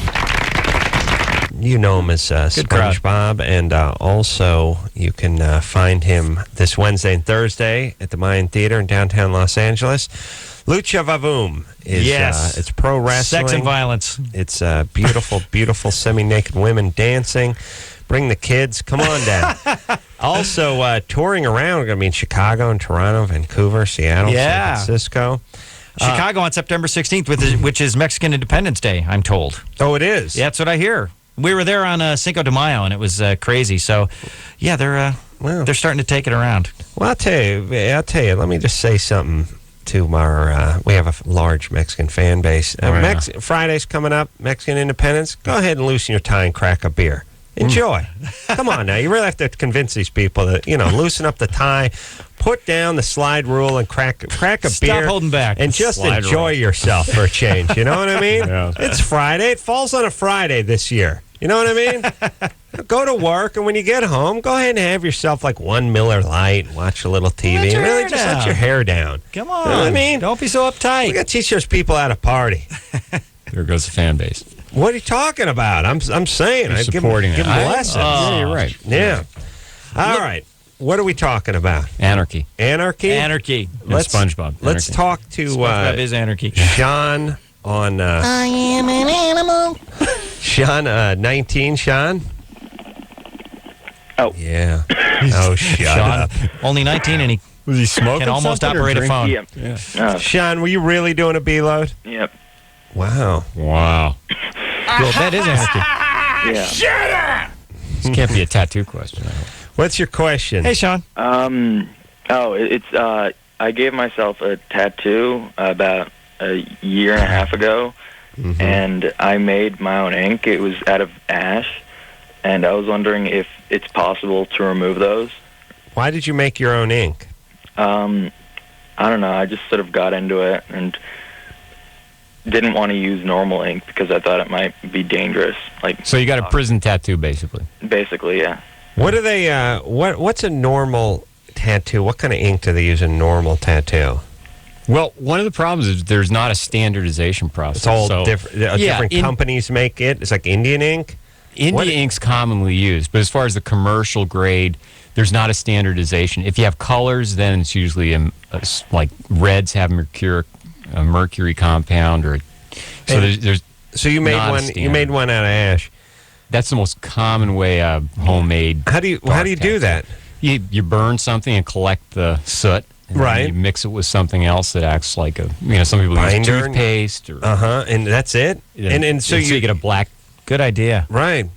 You know him as crowd. SpongeBob, and also you can find him this Wednesday and Thursday at the Mayan Theater in downtown Los Angeles. Lucha Vavoom is it's pro wrestling. Sex and violence. It's beautiful, beautiful semi-naked women dancing. Bring the kids. Come on down. Also, touring around. We're going to be in Chicago and Toronto, Vancouver, Seattle, Yeah. San Francisco. Chicago on September 16th, which is Mexican Independence Day, I'm told. Oh, it is? Yeah, that's what I hear. We were there on Cinco de Mayo, and it was crazy. So, yeah, they're starting to take it around. Well, I'll tell you. Let me just say something to our. We have a large Mexican fan base. Friday's coming up. Mexican Independence. Go ahead and loosen your tie and crack a beer. Enjoy. Come on now. You really have to convince these people that loosen up the tie, put down the slide rule, and crack a beer. Stop holding back. And just Slide enjoy rule. yourself for a change. You know what I mean? Yeah. It's Friday. It falls on a Friday this year. You know what I mean? Go to work, and when you get home, go ahead and have yourself like one Miller Lite, watch a little TV, Let your and really hair just down. let your hair down. Come on. You know what I mean? Don't be so uptight. We got to teach those people how to party. There goes the fan base. What are you talking about? I'm saying. You're I give supporting them it. lessons. Yeah, you're right. Yeah. All right. What are we talking about? Anarchy. Anarchy? Anarchy. And SpongeBob. Let's Anarchy. talk to SpongeBob is anarchy. Sean on I am an animal. Sean 19. Sean? Oh. Yeah. Oh, shut up. Only 19, and he Was he smoking? can almost something or operate a drinking? phone. Yeah. Sean, were you really doing a B-load? Yep. Wow. Wow. Well, that is answer. Yeah. This can't be a tattoo question. What's your question? Hey, Sean. I gave myself a tattoo about a year and a half ago, and I made my own ink. It was out of ash, and I was wondering if it's possible to remove those. Why did you make your own ink? I don't know. I just sort of got into it and didn't want to use normal ink because I thought it might be dangerous. So you got a prison tattoo, basically. Basically, yeah. What do they? What's a normal tattoo? What kind of ink do they use in normal tattoo? Well, one of the problems is there's not a standardization process. It's all So- different. Yeah, Different companies make it. It's like Indian ink. India ink's commonly used, but as far as the commercial grade, there's not a standardization. If you have colors, then it's usually like reds have a mercury compound, or so there's. So you made not a one. You standard. made one out of ash. That's the most common way of homemade. How do you do that? You burn something and collect the soot. And then Right. you mix it with something else that acts like some people use Binder? toothpaste or And that's it. And so you get a black. Good idea. Right.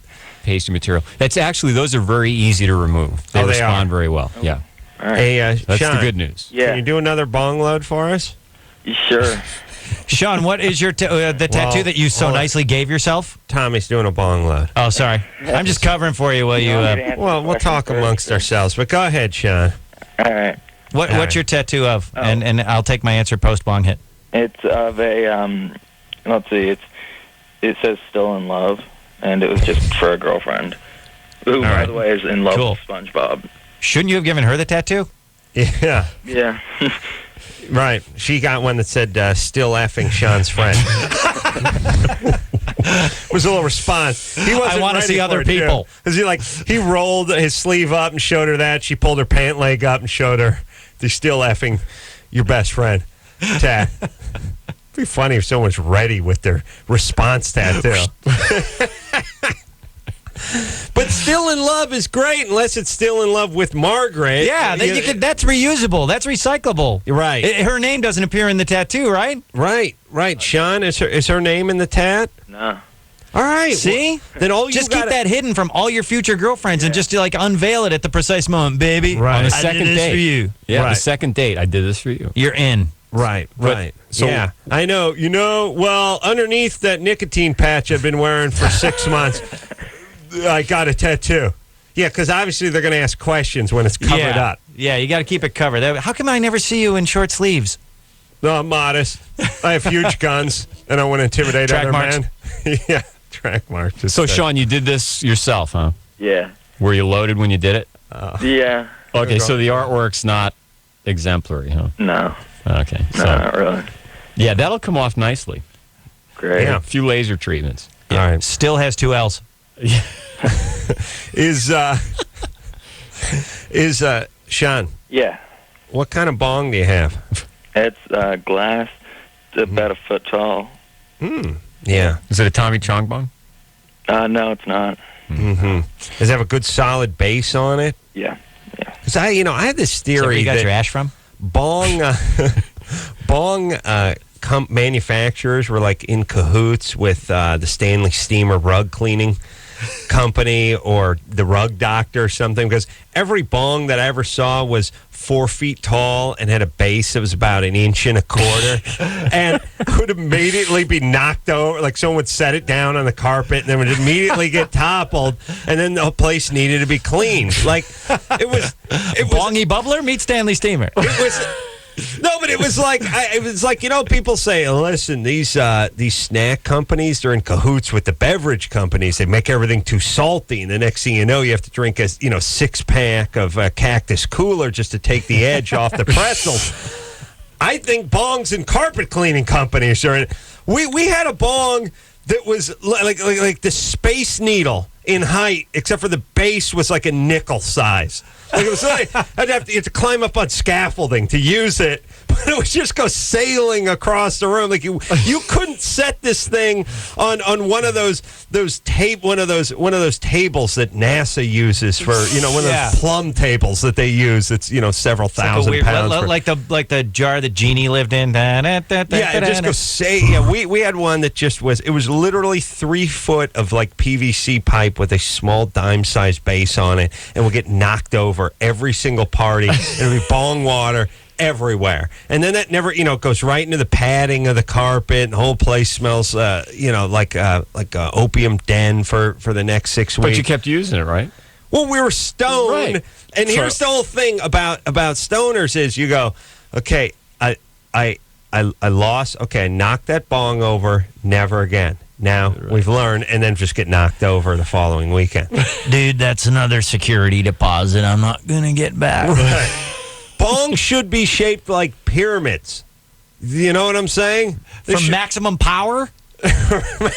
Pasty material. Those are very easy to remove. They they respond are. very well. Yeah. All right. Hey, That's Sean, the good news. Yeah. Can you do another bong load for us? Sure. Sean, what is your the tattoo that you so hold on. nicely gave yourself? Tommy's doing a bong load. Oh, sorry. I'm just covering for you while you. Well, we'll talk amongst ourselves. But go ahead, Sean. All right. What's your tattoo of? And I'll take my answer post bong hit. It's of a let's see. It says "Still in Love," and it was just for a girlfriend who, by the way, is in love with SpongeBob. Shouldn't you have given her the tattoo? Yeah. Yeah. Right. She got one that said, still effing Sean's friend. Was a little response. He wasn't I wanna ready see for other it, too. people. 'Cause he rolled his sleeve up and showed her that. She pulled her pant leg up and showed her the still effing your best friend tat. It'd be funny if someone's ready with their response tattoo. But still in love is great unless it's still in love with Margaret. Yeah, that's reusable. That's recyclable. Right. Her name doesn't appear in the tattoo, right? Right. Sean, is her name in the tat? No. All right. See? Then all you just keep that hidden from all your future girlfriends and just unveil it at the precise moment, baby. Right. On the I second did this date. for you. Yeah, Right. the second date. I did this for you. You're in. Right. So- Yeah, I know. Well, underneath that nicotine patch I've been wearing for 6 months, I got a tattoo. Yeah, because obviously they're going to ask questions when it's covered up. Yeah, you got to keep it covered. How come I never see you in short sleeves? No, I'm modest. I have huge guns, and I want to intimidate Track other marks. men. Yeah, track marks. So, Sean, you did this yourself, huh? Yeah. Were you loaded when you did it? Yeah. Okay, so the artwork's not exemplary, huh? No. Okay. No, not really. Yeah, that'll come off nicely. Great. Yeah. A few laser treatments. All right. Still has 2 L's. Is Sean? Yeah. What kind of bong do you have? It's glass, about a foot tall. Yeah. Is it a Tommy Chong bong? No, it's not. Mm-hmm. Does it have a good solid base on it? Yeah. Because I have this Is that where theory you got that your ash from? bong manufacturers were like in cahoots with the Stanley Steamer rug cleaning company or the rug doctor or something, because every bong that I ever saw was 4 feet tall and had a base that was about 1.25 inches and would immediately be knocked over. Like someone would set it down on the carpet and then would immediately get toppled, and then the whole place needed to be cleaned. Like it was Bongy Bubbler meets Stanley Steamer. it was no, but it was like people say, listen, these snack companies, they're in cahoots with the beverage companies. They make everything too salty, and the next thing you know, you have to drink a 6-pack of Cactus Cooler just to take the edge off the pretzels. I think bongs and carpet cleaning companies are in. We had a bong that was like the Space Needle in height, except for the base was like a nickel size. Like it was like you have to climb up on scaffolding to use it, but it would just go sailing across the room. Like you couldn't set this thing on one of those tables that NASA uses for one of those plumb tables that they use. It's several thousand pounds. Like the jar that Genie lived in. It just goes we had one that just was. It was literally 3 foot of like PVC pipe with a small dime-sized base on it, and would get knocked over every single party. It'll be bong water everywhere, and then that never goes right into the padding of the carpet, and the whole place smells like a opium den for the next 6 weeks. But you kept using it, right? Well, we were stoned, right. And here's the whole thing about stoners is you go, okay, I lost, okay, I knocked that bong over, never again. Now we've learned, and then just get knocked over the following weekend. Dude, that's another security deposit I'm not going to get back. Right. Bongs should be shaped like pyramids. You know what I'm saying? Maximum power?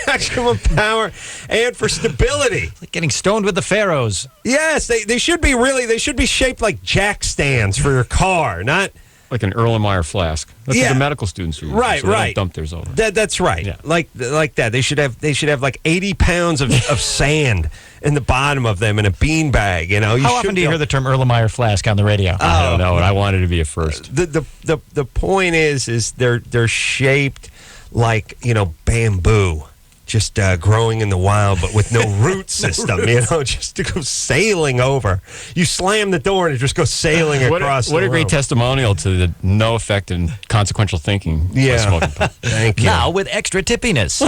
Maximum power and for stability. Like getting stoned with the pharaohs. Yes, they should be shaped like jack stands for your car, not like an Erlenmeyer flask. That's what the medical students use. Right, so they right. Don't dump theirs over. That's right. Yeah. Like that. They should have like 80 pounds of sand in the bottom of them in a bean bag. How often do you hear the term Erlenmeyer flask on the radio? I don't know, and I wanted to be a first. The point is they're shaped like bamboo. Just growing in the wild, but with no root system, just to go sailing over. You slam the door and it just goes sailing across the room. What a great testimonial to the no effect and consequential thinking by smoking pot. Thank you. Now with extra tippiness.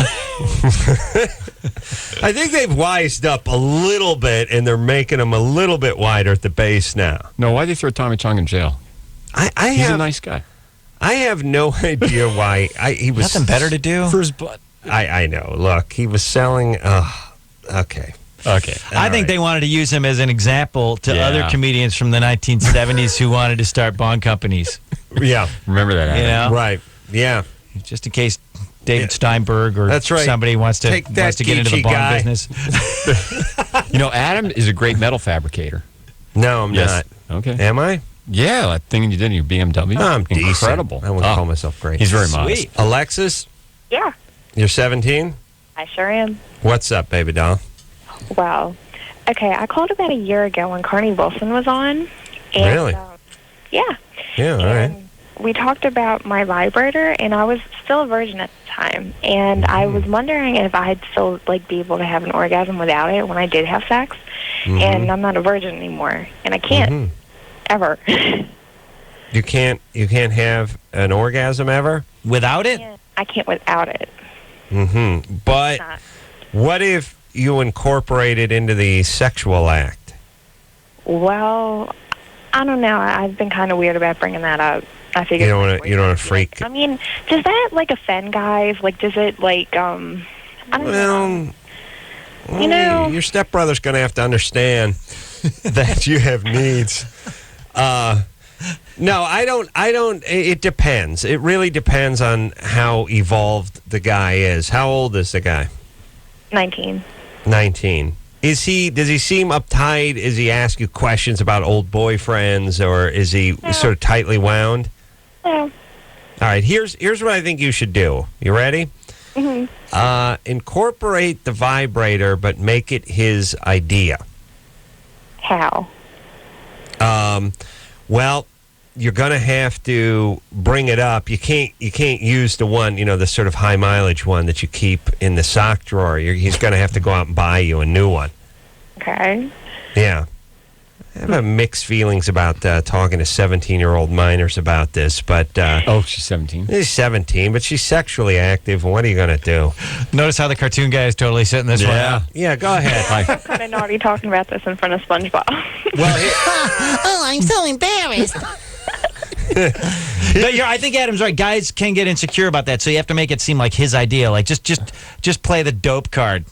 I think they've wised up a little bit, and they're making them a little bit wider at the base now. No, why'd they throw Tommy Chong in jail? He's a nice guy. I have no idea why. He was nothing better to do for his butt. I know. Look, he was selling. Okay. I think they wanted to use him as an example to other comedians from the 1970s who wanted to start bong companies. Yeah, remember that? Right? Yeah, just in case David Steinberg or somebody wants to get into the bong business. Adam is a great metal fabricator. No, I'm not. Okay, am I? Yeah, that thing you did in your BMW. I'm incredible. Decent. I wouldn't call myself great. He's very modest. Alexis? Yeah. You're 17? I sure am. What's up, baby doll? Well, okay, I called about a year ago when Carney Wilson was on. And, really? Yeah. Yeah, all right. We talked about my vibrator, and I was still a virgin at the time. And I was wondering if I'd still be able to have an orgasm without it when I did have sex. And I'm not a virgin anymore, and I can't ever. You can't have an orgasm ever without it? I can't without it. But what if you incorporate it into the sexual act? Well, I don't know. I've been kind of weird about bringing that up. I figured you don't want to freak. I mean, does that offend guys? Does it I don't know. Your stepbrother's going to have to understand that you have needs. No, I don't. It depends. It really depends on how evolved the guy is. How old is the guy? 19. 19. Does he seem uptight? Does he ask you questions about old boyfriends, or is he sort of tightly wound? No. All right, here's what I think you should do. You ready? Incorporate the vibrator, but make it his idea. How? Well, you're going to have to bring it up. You can't use the one, the sort of high mileage one that you keep in the sock drawer. He's going to have to go out and buy you a new one. Okay. Yeah. I have mixed feelings about talking to 17-year-old minors about this, but... she's 17. She's 17, but she's sexually active. What are you going to do? Notice how the cartoon guy is totally sitting this way out. Yeah, go ahead. I'm kind of naughty talking about this in front of SpongeBob. Oh, I'm so embarrassed. But I think Adam's right. Guys can get insecure about that, so you have to make it seem like his idea. Just play the dope card.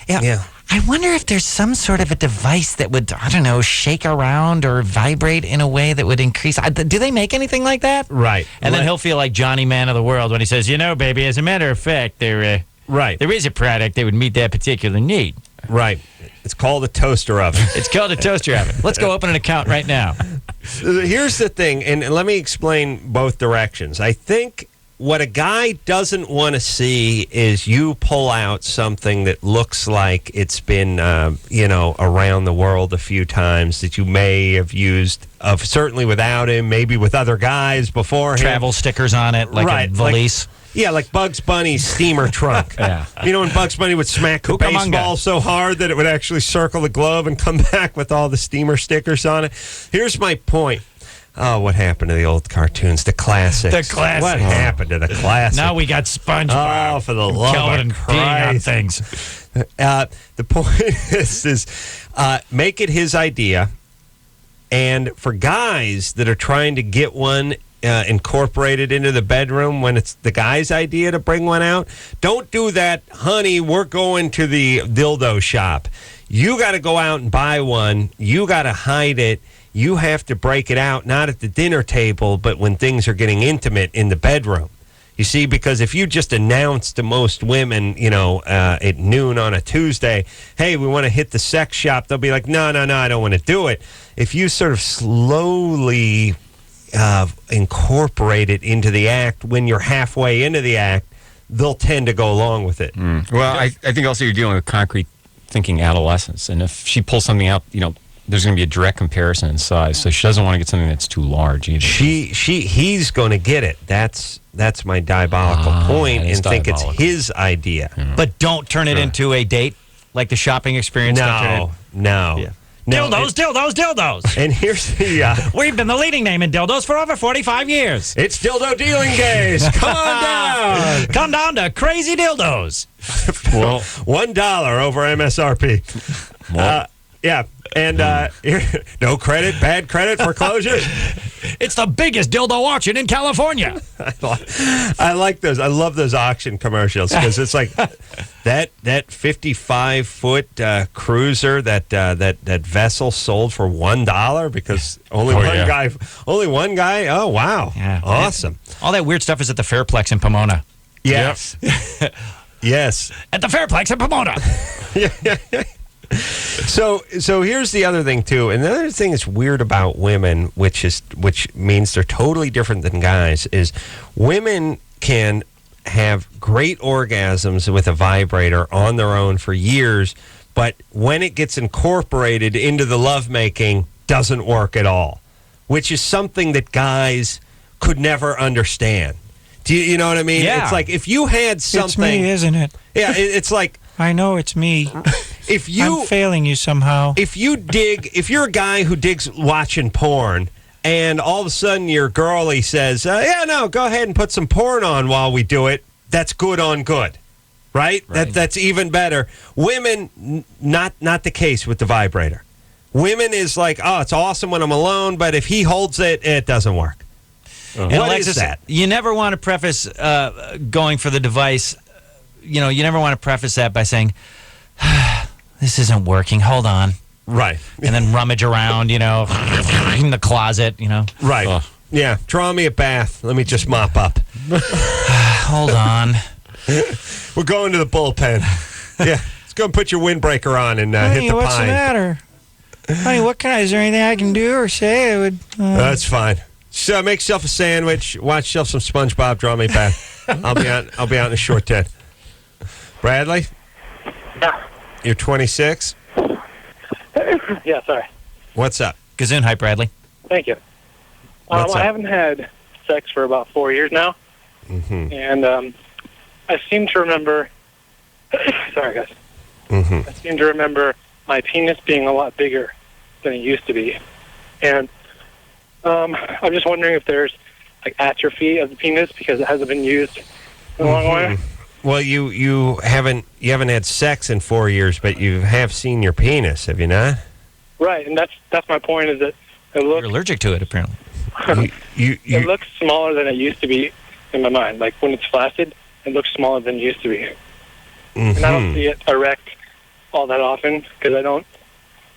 Yeah. I wonder if there's some sort of a device that would, I don't know, shake around or vibrate in a way that would increase. Do they make anything like that? Right. And then he'll feel like Johnny Man of the World when he says, baby, as a matter of fact, there is a product that would meet that particular need. Right. It's called a toaster oven. It's called a toaster oven. Let's go open an account right now. Here's the thing, and let me explain both directions. I think what a guy doesn't want to see is you pull out something that looks like it's been, around the world a few times, that you may have used, certainly without him, maybe with other guys before him. Travel stickers on it, like a valise. Like Bugs Bunny's steamer trunk. Yeah. You know when Bugs Bunny would smack the baseball so hard that it would actually circle the glove and come back with all the steamer stickers on it? Here's my point. Oh, what happened to the old cartoons, the classics? The classics. What happened to the classics? Now we got SpongeBob. Oh, for the love Kelvin of peeing on Christ. things. The point is make it his idea. And for guys that are trying to get one incorporated into the bedroom when it's the guy's idea to bring one out, don't do that. Honey, we're going to the dildo shop. You got to go out and buy one. You got to hide it. You have to break it out, not at the dinner table, but when things are getting intimate in the bedroom. You see, because if you just announce to most women, at noon on a Tuesday, hey, we want to hit the sex shop, they'll be like, no, I don't want to do it. If you sort of slowly incorporate it into the act when you're halfway into the act, they'll tend to go along with it. Well, I think also you're dealing with concrete thinking adolescence. And if she pulls something out, there's going to be a direct comparison in size. So she doesn't want to get something that's too large either. He's going to get it. That's my diabolical point, and think it's his idea. But don't turn it into a date, like the shopping experience. No. Yeah. Dildos. And here's the... We've been the leading name in dildos for over 45 years. It's dildo dealing days. Come on down. Come down to Crazy Dildos. Well, $1 over MSRP. Yeah. And no credit, bad credit, foreclosure. It's the biggest dildo auction in California. I like those. I love those auction commercials because it's like that 55-foot cruiser, that vessel sold for $1 because only one guy. Oh wow, yeah. Awesome. All that weird stuff is at the Fairplex in Pomona. Yes, yes, at the Fairplex in Pomona. Yeah. So here's the other thing too, and the other thing that's weird about women, which means they're totally different than guys, is women can have great orgasms with a vibrator on their own for years, but when it gets incorporated into the lovemaking, doesn't work at all, which is something that guys could never understand. Do you know what I mean? Yeah. It's like if you had something, It's me, isn't it? Yeah, it's like, I know it's me. I'm failing you somehow. If you're a guy who digs watching porn, and all of a sudden your girlie says, go ahead and put some porn on while we do it, that's good on good, right? That's even better. Women, not the case with the vibrator. Women is like, oh, it's awesome when I'm alone, but if he holds it, it doesn't work. And What Alexis, is that? You never want to preface going for the device. You never want to preface that by saying, this isn't working. Hold on. Right. And then rummage around, in the closet, Right. Oh. Yeah. Draw me a bath. Let me just mop up. Hold on. We're going to the bullpen. Yeah. Let's go and put your windbreaker on and hit the what's pine. the matter? Honey, is there anything I can do or say that would... That's fine. So make yourself a sandwich. Watch yourself some SpongeBob. Draw me back. I'll be out in a short 10. Bradley? Yeah. You're 26? Yeah, sorry. What's up? Gazoon hype, Bradley. Thank you. What's up? I haven't had sex for about 4 years now. Mm-hmm. And I seem to remember... sorry, guys. Mm-hmm. I seem to remember my penis being a lot bigger than it used to be. And I'm just wondering if there's atrophy of the penis because it hasn't been used in a long while. Well, you haven't had sex in 4 years, but you have seen your penis, have you not? Right, and that's my point. Is that it looks You're allergic to it, apparently. it looks smaller than it used to be in my mind. Like when it's flaccid, it looks smaller than it used to be. Mm-hmm. And I don't see it erect all that often because I don't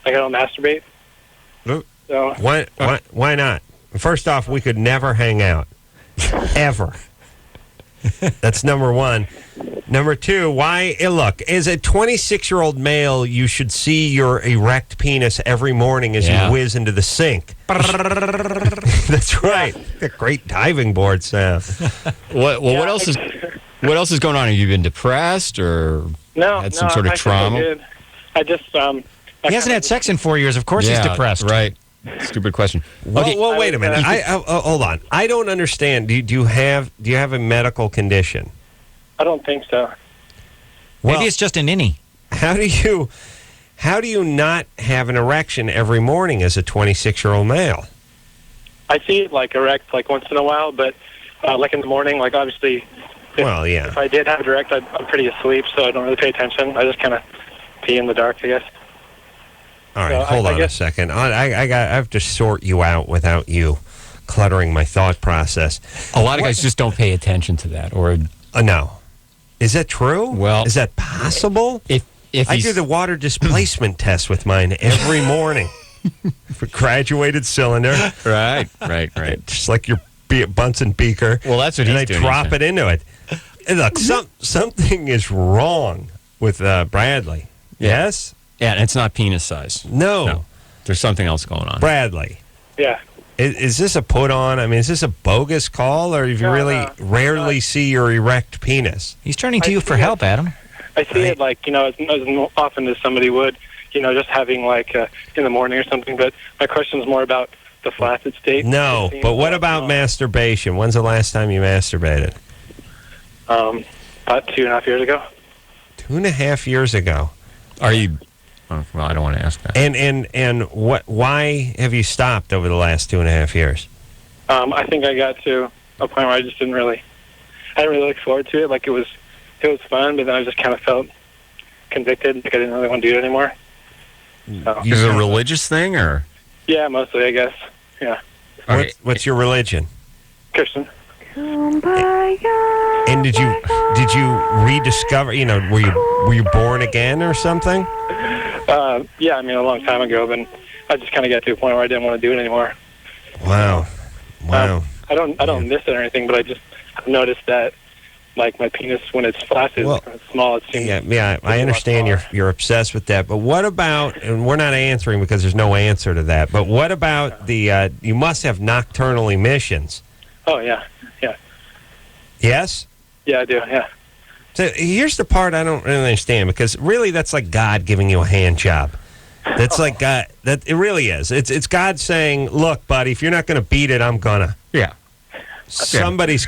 masturbate. So Why not? First off, we could never hang out. Ever. That's number one. Number two, why? Look, as a 26-year-old male, you should see your erect penis every morning as you whiz into the sink. That's right. A great diving board sound. What else is going on? Have you been depressed or had some sort of trauma? I just he hasn't had sex in 4 years. Of course, he's depressed. Right. Stupid question. Okay. Well, wait a minute. Hold on. I don't understand. Do you have a medical condition? I don't think so. Maybe it's just an innie. How do you not have an erection every morning as a 26-year-old male? I see it like erect like once in a while, but like in the morning, like obviously. If I did have it erect, I'm pretty asleep, so I don't really pay attention. I just kind of pee in the dark, I guess. All right, hold on a second. I have to sort you out without you cluttering my thought process. A lot of guys just don't pay attention to that, or no. Is that true? Well, is that possible? If I do the water displacement test with mine every morning for graduated cylinder. Right. Just like your Bunsen beaker. Well, that's what he's doing. And I drop it into it. And look, something is wrong with Bradley. Yes? Yeah, and it's not penis size. No. There's something else going on. Bradley. Yeah. Is this a put on? I mean, is this a bogus call, or do you rarely see your erect penis? He's turning to you for help, Adam. I see it like, as often as somebody would, just having like in the morning or something. But my question is more about the flaccid state. No, but what about masturbation? When's the last time you masturbated? About 2.5 years ago. 2.5 years ago. Are you... Well, I don't want to ask that. And what? Why have you stopped over the last 2.5 years? I think I got to a point where I didn't really look forward to it. Like it was fun, but then I just kind of felt convicted. Like I didn't really want to do it anymore. So. Is it a religious thing, or? Yeah, mostly, I guess. Yeah. What's your religion? Christian. And did you rediscover? Were you born again or something? Yeah, I mean a long time ago, but I just kind of got to a point where I didn't want to do it anymore. Wow. I don't miss it or anything, but I've noticed that like my penis when it's flaccid, it's small. It seems. Yeah. I understand you're obsessed with that, but what about? And we're not answering because there's no answer to that. But what about the? You must have nocturnal emissions. Oh yeah. Yes. Yeah, I do. Yeah. So here's the part I don't really understand, because really that's like God giving you a hand job. That's like God. That it really is. It's God saying, "Look, buddy, if you're not going to beat it, I'm gonna." Yeah. Someone's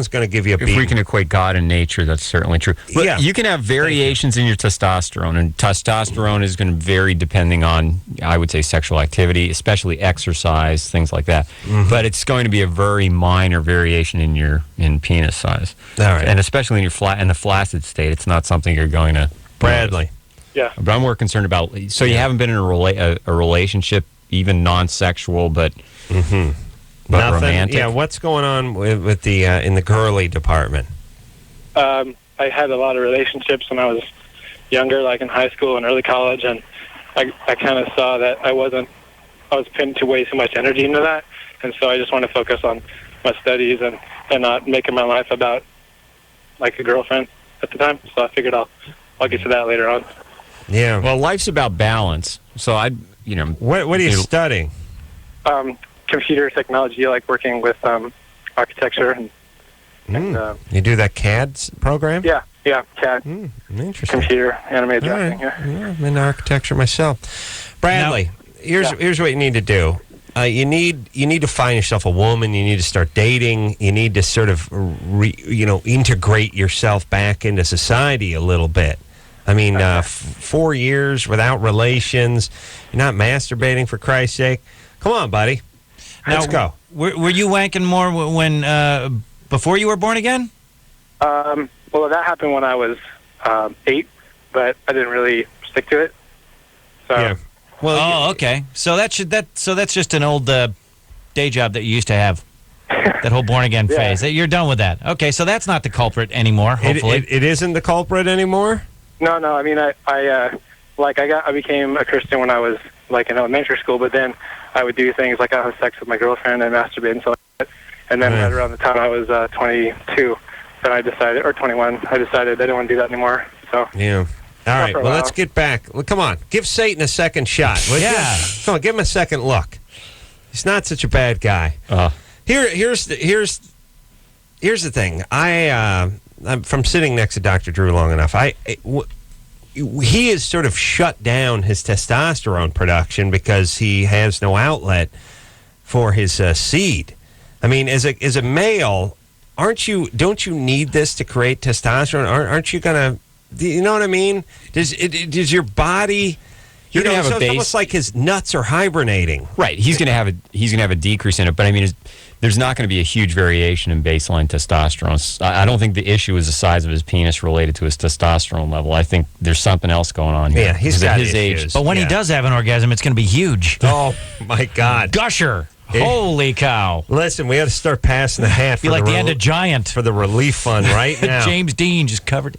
gonna give you a beat. If we can equate God and nature, that's certainly true. But yeah. You can have variations in your testosterone, and testosterone is going to vary depending on, I would say, sexual activity, especially exercise, things like that. Mm-hmm. But it's going to be a very minor variation in penis size. All right. And especially in the flaccid state, it's not something you're going to. Bradley. Yeah. But I'm more concerned about. So you haven't been in a relationship, even non-sexual, but. Mm-hmm. But romantic. Yeah, what's going on with the in the girly department? I had a lot of relationships when I was younger, like in high school and early college, and I kind of saw that I was putting way too much energy into that, and so I just want to focus on my studies and not making my life about like a girlfriend at the time. So I figured I'll get to that later on. Yeah. Well, life's about balance. So What are you studying? Computer technology, like working with architecture and you do that CAD program? Yeah, CAD. Interesting. Computer animated drafting. Right. Yeah, I'm in architecture myself. Bradley, here's what you need to do. You need to find yourself a woman. You need to start dating. You need to sort of integrate yourself back into society a little bit. I mean, 4 years without relations. You're not masturbating, for Christ's sake. Come on, buddy. Let's go. Were you wanking more when before you were born again? Well, that happened when I was 8, but I didn't really stick to it. So. Yeah. Well. Okay. So that's just an old day job that you used to have. That whole born again phase. You're done with that. Okay. So that's not the culprit anymore. Hopefully, it isn't the culprit anymore. No. I mean, I became a Christian when I was like in elementary school, but then I would do things like I have sex with my girlfriend and masturbate and stuff like that. And then right around the time I was 22, then I decided, or 21, I decided I didn't want to do that anymore. So Yeah. All right, for a well, while. let's get back. Well, come on. Give Satan a second shot. Would you? Come on, give him a second look. He's not such a bad guy. Here's the thing. I'm from sitting next to Dr. Drew long enough. He has sort of shut down his testosterone production because he has no outlet for his seed. I mean, as a male, don't you need this to create testosterone? Aren't you gonna? Do you know what I mean? Does your body? You're gonna have a it's base. almost like his nuts are hibernating. Right. He's gonna have a decrease in it, but I mean, there's not going to be a huge variation in baseline testosterone. I don't think the issue is the size of his penis related to his testosterone level. I think there's something else going on here. Yeah, he's Because at got his issues. age. But when he does have an orgasm, it's going to be huge. Oh my God, Gusher! Holy cow! Listen, we got to start passing the hat. Be like the end of Giant for the relief fund right now. James Dean just covered.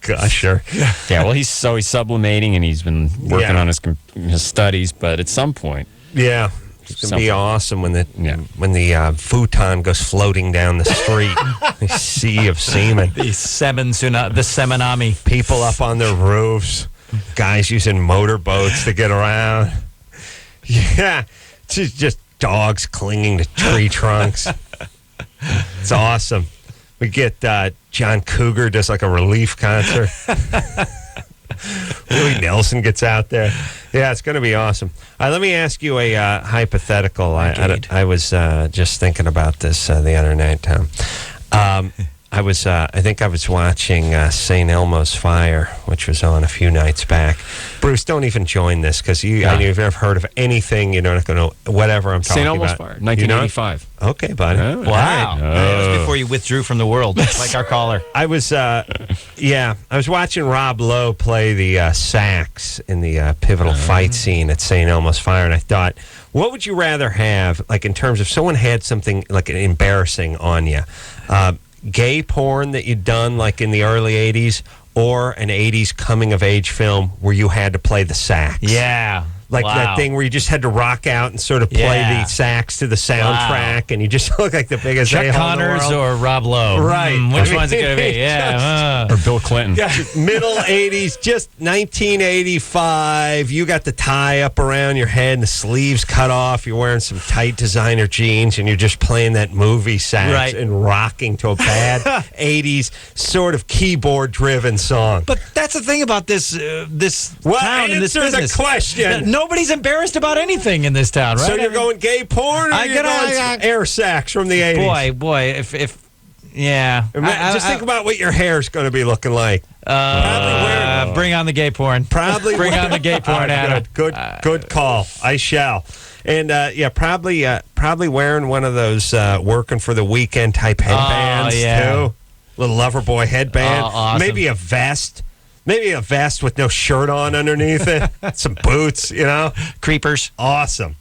Gusher. Yeah, well, he's sublimating and he's been working on his studies, but at some point, yeah, it's gonna be awesome when the futon goes floating down the street. A sea of semen. The seminami. People up on their roofs. Guys using motorboats to get around. Yeah, it's just dogs clinging to tree trunks. It's awesome. We get John Cougar does like a relief concert. Willie Nelson gets out there. Yeah, it's going to be awesome. Let me ask you a hypothetical. I was just thinking about this the other night, Tom. I think I was watching St. Elmo's Fire, which was on a few nights back. Bruce, don't even join this because I know you've never heard of anything. You're not going to whatever I'm talking St. Elmo's about. Fire, 1985. Okay, buddy. Oh, Wow. That was before you withdrew from the world, like our caller. I was watching Rob Lowe play the sax in the pivotal fight scene at St. Elmo's Fire, and I thought, what would you rather have, like in terms of someone had something like embarrassing on you? Gay porn that you'd done like in the early 80s or an 80s coming of age film where you had to play the sax. Yeah. Like that thing where you just had to rock out and sort of play the sax to the soundtrack and you just look like the biggest Chuck a-hole in the Connors world. or Rob Lowe. Right. Which one's it going to be? Yeah. Or Bill Clinton. Yeah, middle 80s, just 1985. You got the tie up around your head and the sleeves cut off. You're wearing some tight designer jeans and you're just playing that movie sax and rocking to a bad 80s sort of keyboard-driven song. But that's the thing about this town and this answer the business. question. Nobody's embarrassed about anything in this town, right? So you're going gay porn or you're going air sax from the 80s? Boy, if yeah. Just think about what your hair's going to be looking like. Bring on the gay porn. Probably bring on the gay porn, Adam. Good call. I shall. And probably wearing one of those working for the weekend type headbands too. Little lover boy headband. Awesome. Maybe a vest. Maybe a vest with no shirt on underneath it. Some boots, Creepers. Awesome.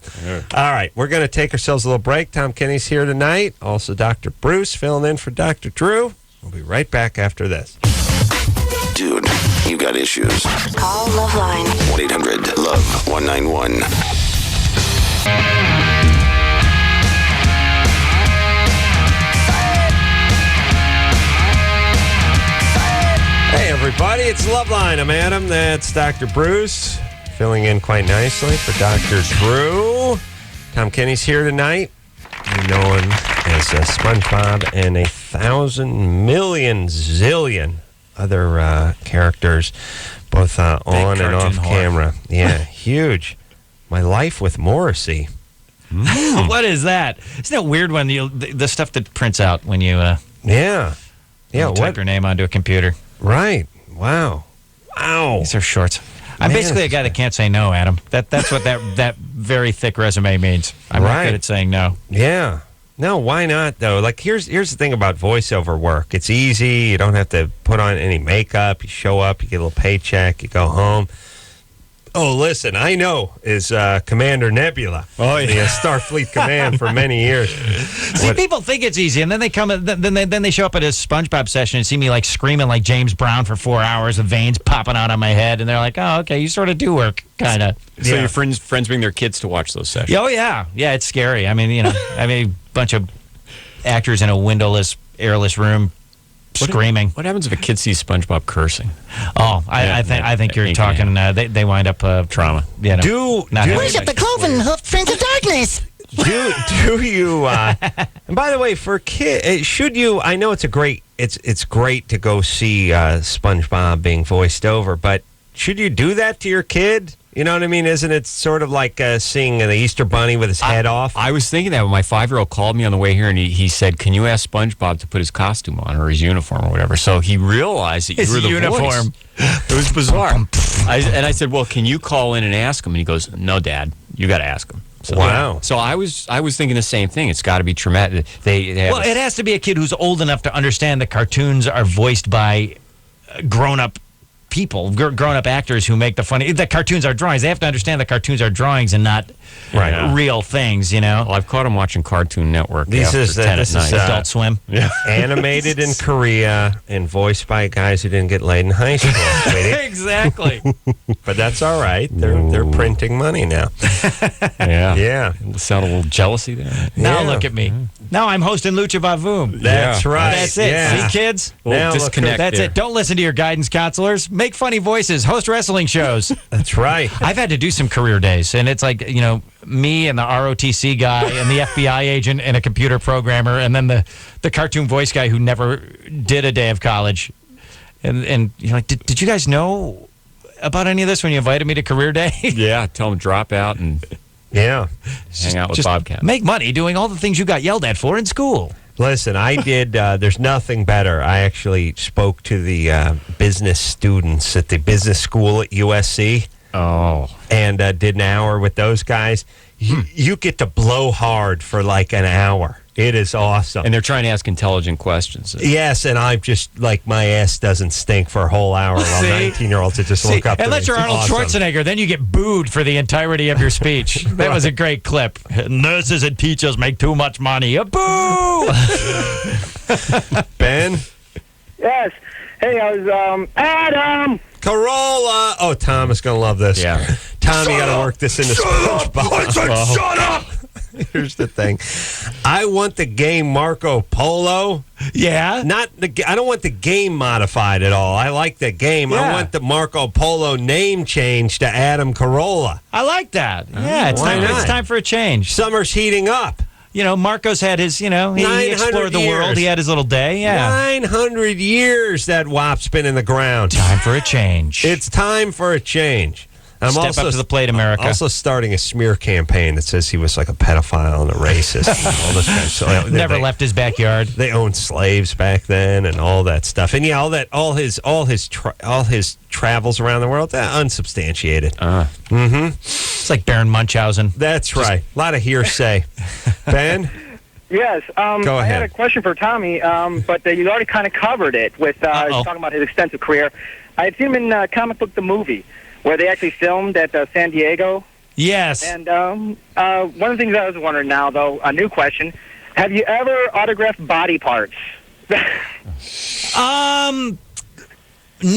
All right, we're going to take ourselves a little break. Tom Kenny's here tonight. Also, Dr. Bruce filling in for Dr. Drew. We'll be right back after this. Dude, you got issues. Call LoveLine. 1-800-LOVE-191. Hey, everybody, it's LoveLine. I'm Adam. That's Dr. Bruce, filling in quite nicely for Dr. Drew. Tom Kenny's here tonight, known as SpongeBob and 1,000,000,000 zillion other characters, both on and off camera. Yeah, huge. My Life with Morrissey. What is that? Isn't it weird when the stuff that prints out when you type your name onto a computer? Right. Wow. These are shorts. I'm basically a guy that can't say no, Adam. That's what that very thick resume means. I'm not good at saying no. Yeah. No, why not, though? Like, here's the thing about voiceover work. It's easy. You don't have to put on any makeup. You show up, you get a little paycheck, you go home. Oh, listen, I know is Commander Nebula. Oh, yeah. The Starfleet Command for many years. See, people think it's easy, and then they come, then they show up at a SpongeBob session and see me like screaming like James Brown for 4 hours with veins popping out on my head, and they're like, "Oh, okay, you sort of do work, kind of." So your friends bring their kids to watch those sessions? Oh yeah, it's scary. I mean, a bunch of actors in a windowless, airless room screaming. What happens if a kid sees SpongeBob cursing? Oh, I think you're talking. They wind up trauma. You know, Worship the cloven hoof prince of darkness. Do you? And by the way, for kids, should you? I know it's great to go see SpongeBob being voiced over, but should you do that to your kid? You know what I mean? Isn't it sort of like seeing the Easter Bunny with his head off? I was thinking that when my 5-year-old called me on the way here, and he said, "Can you ask SpongeBob to put his costume on or his uniform or whatever?" So he realized that you were the uniform. voice. It was bizarre. I said, "Well, can you call in and ask him?" And he goes, "No, Dad, you got to ask him." So, wow. So I was thinking the same thing. It's got to be traumatic. Well, it has to be a kid who's old enough to understand that cartoons are voiced by grown-up people, grown-up actors who make the cartoons are drawings. They have to understand that cartoons are drawings and not real things, you know? Well, I've caught him watching Cartoon Network. This is Adult Swim. Yeah. Animated in Korea and voiced by guys who didn't get laid in high school. Exactly. But that's all right. They're printing money now. Yeah. Sound a little jealousy there. Now look at me. Now I'm hosting Lucha Vavoom. That's right. That's it. Yeah. See, kids? Now disconnect. That's it. Don't listen to your guidance counselors. Make funny voices. Host wrestling shows. That's right. I've had to do some career days, and it's like, you know, me and the ROTC guy and the FBI agent and a computer programmer, and then the cartoon voice guy who never did a day of college. And you're like, did you guys know about any of this when you invited me to career day? Yeah, tell them to drop out and hang out with Bobcat. Make money doing all the things you got yelled at for in school. Listen, I did, there's nothing better. I actually spoke to the business students at the business school at USC. Oh. And did an hour with those guys. You get to blow hard for like an hour. It is awesome. And they're trying to ask intelligent questions. Yes, and I'm just like, my ass doesn't stink for a whole hour while 19-year-olds just look up to me. Unless you're Arnold Schwarzenegger, then you get booed for the entirety of your speech. That was a great clip. Nurses and teachers make too much money. A boo! Ben? Yes. Hey, I was, Adam! Corolla! Oh, Tom is going to love this. Yeah. Tom, you got to work this into SpongeBob. I said shut up! Here's the thing. I want the game Marco Polo. Yeah? I don't want the game modified at all. I like the game. Yeah. I want the Marco Polo name changed to Adam Carolla. I like that. Yeah, it's time for a change. Summer's heating up. You know, Marco's had his, you know, he explored the world. He had his little day, 900 years that WAP's been in the ground. Time for a change. It's time for a change. I'm Step up to the plate, America. Also starting a smear campaign that says he was like a pedophile and a racist and all this kind of stuff. Never left his backyard. They owned slaves back then and all that stuff. And yeah, all his travels around the world, unsubstantiated. It's like Baron Munchausen. That's right. A lot of hearsay. Ben? Yes. Go I ahead. had a question for Tommy, but you already kind of covered it with talking about his extensive career. I had seen him in Comic Book the Movie, where they actually filmed at San Diego. Yes. And one of the things I was wondering now, though, a new question, have you ever autographed body parts? No,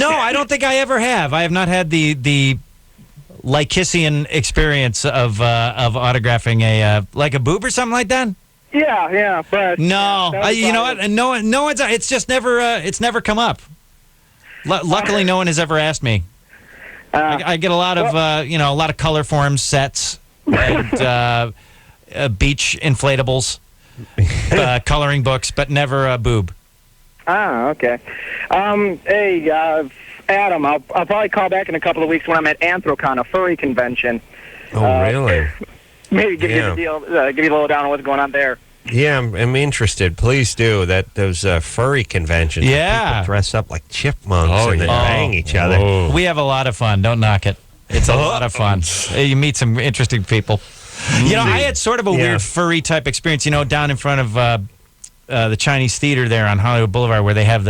I don't think I ever have. I have not had the Lycissian experience of autographing a like a boob or something like that. Yeah, but no, you know what? No one's. It's just never come up. Luckily, no one has ever asked me. I get a lot of a lot of color form sets and beach inflatables, coloring books, but never a boob. Ah, okay. Hey, Adam, I'll probably call back in a couple of weeks when I'm at Anthrocon, a furry convention. Oh, really? Maybe give you the deal, give you a little down on what's going on there. Yeah, I'm interested. Please do. Those furry conventions. Yeah. People dress up like chipmunks and then bang each other. We have a lot of fun. Don't knock it. It's a lot of fun. You meet some interesting people. You know, I had sort of a weird furry type experience, down in front of the Chinese theater there on Hollywood Boulevard, where they have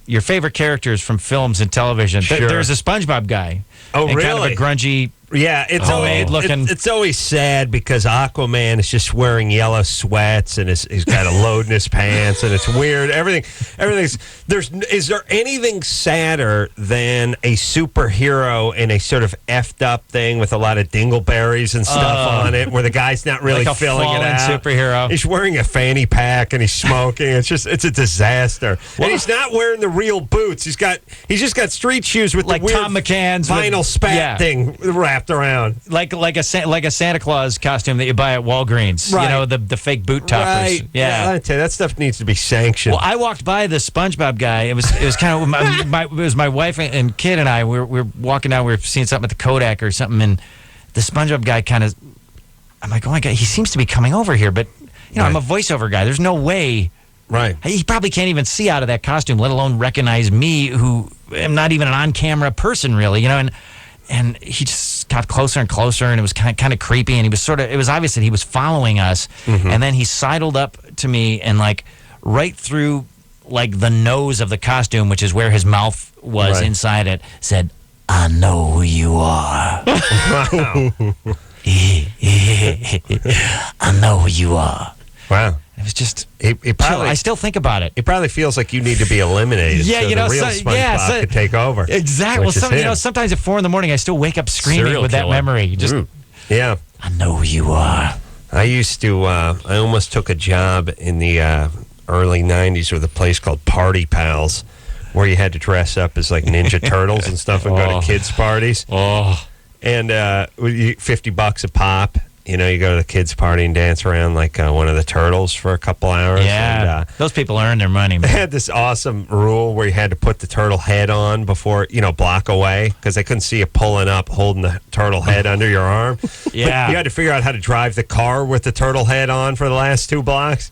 your favorite characters from films and television. Sure. There's a SpongeBob guy. Oh, and really? kind of a grungy Yeah, it's Homemade looking. It's always sad because Aquaman is just wearing yellow sweats and he's got a load in his pants and it's weird. Everything's is there anything sadder than a superhero in a sort of effed up thing with a lot of dingleberries and stuff on it, where the guy's not really like a filling it fallen out? superhero. He's wearing a fanny pack and he's smoking. It's a disaster. And he's not wearing the real boots. He's just got street shoes with like the weird Tom McCann's vinyl spat thing wrapped around, like a Santa Claus costume that you buy at Walgreens. Right. You know, the fake boot toppers. Right. Yeah, I'd say that stuff needs to be sanctioned. Well, I walked by the SpongeBob guy. It was kind of it was my wife and kid and I. We were walking down. We were seeing something at the Kodak or something, and the SpongeBob guy kind of. I'm like, oh my god, he seems to be coming over here, but I'm a voiceover guy. There's no way. Right. He probably can't even see out of that costume, let alone recognize me, who am not even an on-camera person, really. And he just got closer and closer, and it was kind of creepy. And he was it was obvious that he was following us. Mm-hmm. And then he sidled up to me and right through the nose of the costume, which is where his mouth was inside it, said, "I know who you are." Wow. I know who you are. Wow. It was just. It probably, I still think about it. It probably feels like you need to be eliminated. Yeah, so the real SpongeBob could take over. Exactly. Well, sometimes at 4 a.m, I still wake up screaming Serial with that killer. memory. Just, yeah. I know who you are. I used to. I almost took a job in the early '90s with a place called Party Pals, where you had to dress up as like Ninja Turtles and stuff and go to kids' parties. Oh. And $50 a pop. You go to the kids' party and dance around like one of the turtles for a couple hours. Yeah, and, those people earn their money, man. They had this awesome rule where you had to put the turtle head on before, block away, because they couldn't see you pulling up, holding the turtle head under your arm. Yeah. But you had to figure out how to drive the car with the turtle head on for the last 2 blocks.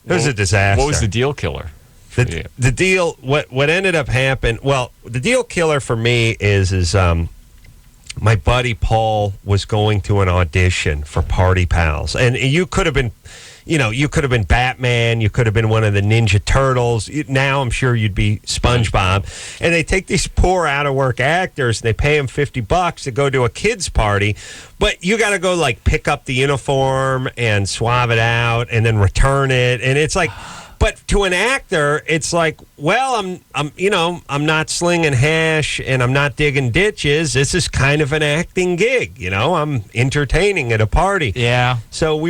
It was a disaster. What was the deal killer? The deal, what ended up happening, well, the deal killer for me is my buddy Paul was going to an audition for Party Pals, and you could have been, you could have been Batman, you could have been one of the Ninja Turtles. Now I'm sure you'd be SpongeBob. And they take these poor out of work actors and they pay them $50 to go to a kids party, but you got to go pick up the uniform and swab it out and then return it, and it's like. But to an actor, it's like, well, I'm not slinging hash and I'm not digging ditches. This is kind of an acting gig, I'm entertaining at a party. Yeah. So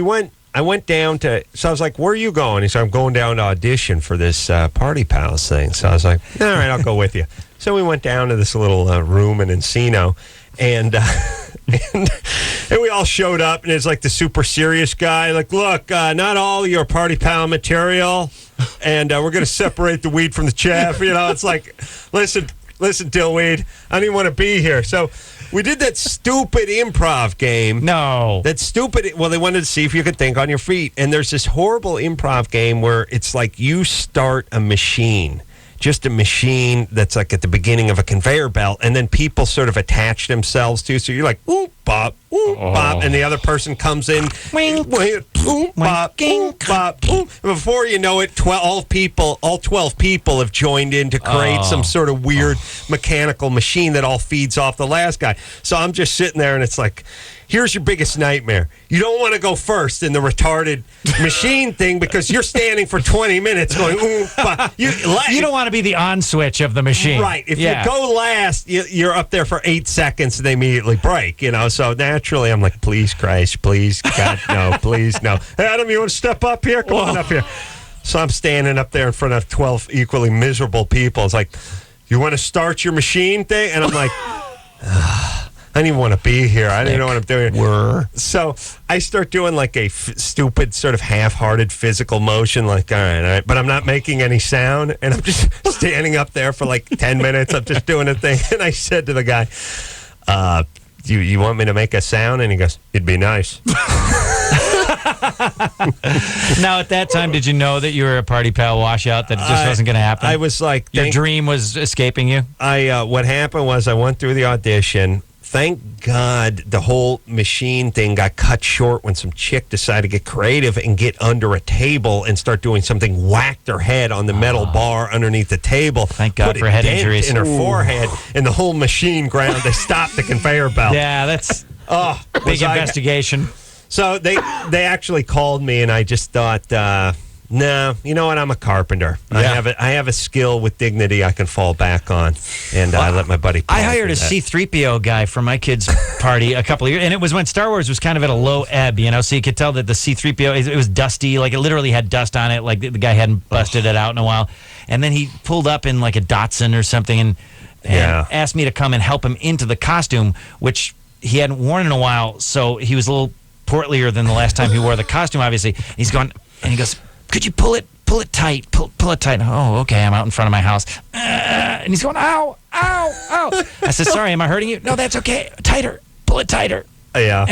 I went down to. So I was like, "Where are you going?" He said, "I'm going down to audition for this Party Pals thing." So I was like, "All right, I'll go with you." So we went down to this little room in Encino, and we all showed up, and it's like the super serious guy. Like, look, not all your Party Pal material, and we're going to separate the weed from the chaff. It's like, listen, Dillweed, I don't even want to be here. So we did that stupid improv game. No. That stupid. Well, they wanted to see if you could think on your feet. And there's this horrible improv game where it's like you start a machine. Just a machine that's like at the beginning of a conveyor belt, and then people sort of attach themselves to. So you're like, oop, bop, and the other person comes in, oop, bop, oop, bop, oop. Before you know it, all 12 people have joined in to create some sort of weird mechanical machine that all feeds off the last guy. So I'm just sitting there, and it's like, here's your biggest nightmare. You don't want to go first in the retarded machine thing because you're standing for 20 minutes going, ooh, you don't want to be the on switch of the machine. Right. If you go last, you're up there for 8 seconds and they immediately break, So naturally, I'm like, please, Christ, please, God, no, please, no. Adam, you want to step up here? Come on up here. So I'm standing up there in front of 12 equally miserable people. It's like, you want to start your machine thing? And I'm like, I don't even want to be here. I don't even know what I'm doing. So I start doing like a stupid sort of half-hearted physical motion, like, all right, but I'm not making any sound, and I'm just standing up there for like 10 minutes. I'm just doing a thing, and I said to the guy, you want me to make a sound? And he goes, it'd be nice. Now, at that time, did you know that you were a Party Pal washout, that it just wasn't going to happen? I was like... Your dream was escaping you? What happened was I went through the audition, thank God the whole machine thing got cut short when some chick decided to get creative and get under a table and start doing something, whacked her head on the metal bar underneath the table. Thank God put for a head dent injuries. in her forehead, and the whole machine ground. They stopped the conveyor belt. Yeah, that's big big investigation. So they actually called me, and I just thought, no, you know what? I'm a carpenter. Yeah. I have a skill with dignity I can fall back on, and I let my buddy. I hired a C-3PO guy for my kid's party a couple of years, and it was when Star Wars was kind of at a low ebb, so you could tell that the C-3PO, it was dusty, like it literally had dust on it, like the guy hadn't busted it out in a while. And then he pulled up in like a Datsun or something and asked me to come and help him into the costume, which he hadn't worn in a while, so he was a little portlier than the last time he wore the costume, obviously. He's gone, and he goes, could you pull it tight, pull it tight. Oh, okay, I'm out in front of my house. And he's going, ow, ow, ow. I said, sorry, am I hurting you? No, that's okay. Tighter, pull it tighter. Yeah.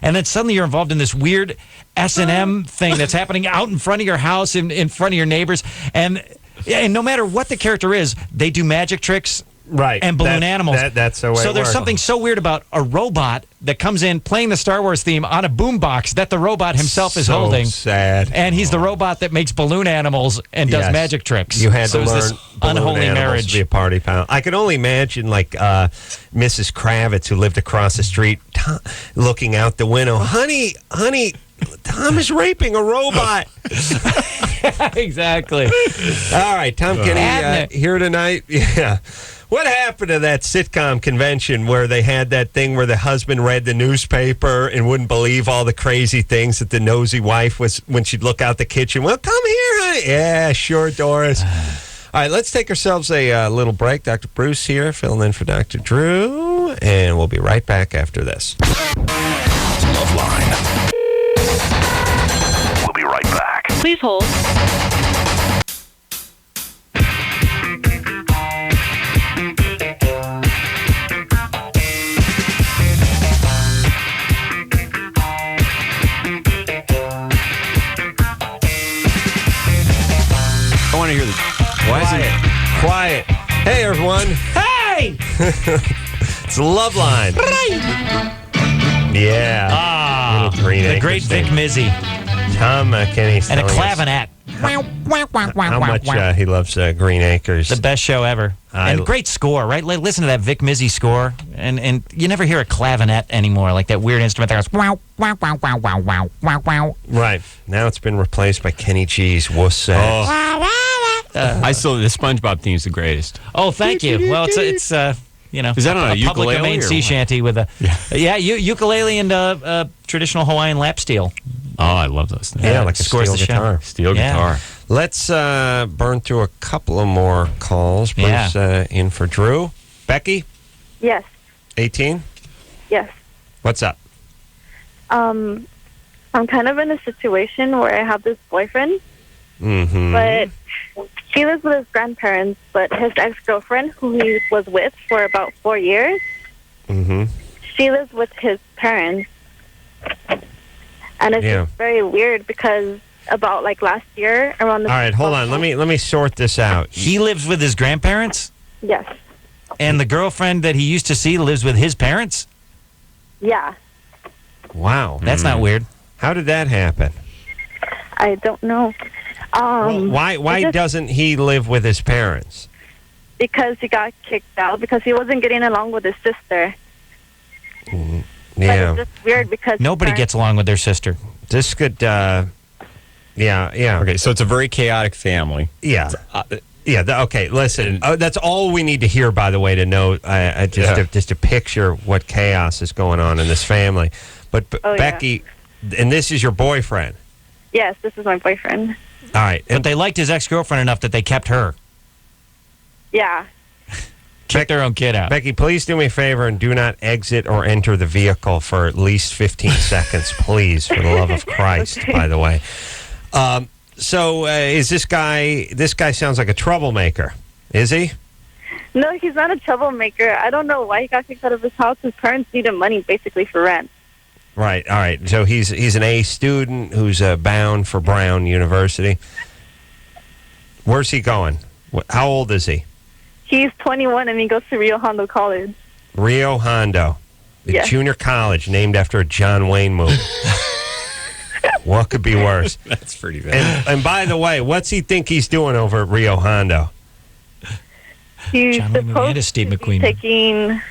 And then suddenly you're involved in this weird S&M thing that's happening out in front of your house, in front of your neighbors. And no matter what the character is, they do magic tricks. Right. And balloon animals. That's the way So it there's works. something so weird about a robot that comes in playing the Star Wars theme on a boombox that the robot himself is So holding. sad. And he's the robot that makes balloon animals and does Yes. magic tricks. You had so to it was learn this unholy balloon animals marriage. to be a party pal. I could only imagine, like, Mrs. Kravitz, who lived across the street, looking out the window. Honey, Tom is raping a robot. Exactly. All right, Tom Kenny Admit. here tonight. Yeah. What happened to that sitcom convention where they had that thing where the husband read the newspaper and wouldn't believe all the crazy things that the nosy wife was when she'd look out the kitchen? Well, come here, honey. Yeah, sure, Doris. All right, let's take ourselves a little break. Dr. Bruce here, filling in for Dr. Drew, and we'll be right back after this. LoveLine. We'll be right back. Please hold. I want to hear this. Why is it quiet? Hey, everyone. Hey! It's LoveLine. Yeah. Little Green the Acres great Vic thing. Mizzy. Tom Kenny's And a telling us clavinet. how much he loves Green Acres. The best show ever. And great score, right? Listen to that Vic Mizzy score. And you never hear a clavinet anymore, like that weird instrument that goes wow, wow, wow, wow, wow, wow, wow, wow. Right. Now it's been replaced by Kenny G's Wuss. I still, the SpongeBob theme is the greatest. Oh, thank you. Well, it's you know, Is that on a public ukulele domain or sea what? shanty with a ukulele and traditional Hawaiian lap steel. Oh, I love those things. Yeah, like a scores steel the show. guitar. Steel Yeah. guitar. Let's burn through a couple of more calls. Bruce in for Drew. Becky, Yes, 18. yes. What's up? I'm kind of in a situation where I have this boyfriend, Mm-hmm. but he lives with his grandparents, but his ex-girlfriend, who he was with for about 4 years, Mm-hmm. she lives with his parents. And it's Yeah. just very weird because about like last year around the All right, hold on. Let me sort this out. He lives with his grandparents, Yes. and the girlfriend that he used to see lives with his parents. Yeah. Wow. That's not weird. How did that happen? I don't know. Why it just- doesn't he live with his parents? Because he got kicked out because he wasn't getting along with his sister. But Yeah. it's just weird because Nobody gets along with their sister. This could yeah. Okay, so it's a very chaotic family. Yeah. Okay, listen. That's all we need to hear, by the way, to know, just to picture what chaos is going on in this family. But Becky, and this is your boyfriend. Yes, this is my boyfriend. All right. But they liked his ex-girlfriend enough that they kept her. Yeah. Kicked their own kid out. Becky, please do me a favor and do not exit or enter the vehicle for at least 15 seconds, please, for the love of Christ, by the way. So is this guy sounds like a troublemaker, is he? No, he's not a troublemaker. I don't know why he got kicked out of his house. His parents needed money basically for rent. Right, all right. So he's an A student who's bound for Brown University. Where's he going? How old is he? He's 21 and he goes to Rio Hondo College. Rio Hondo. The Yeah. junior college named after a John Wayne movie. What could be worse? That's pretty bad. And by the way, what's he think he's doing over at Rio Hondo? He's John Wayne movie and a supposed Steve to McQueen. be taking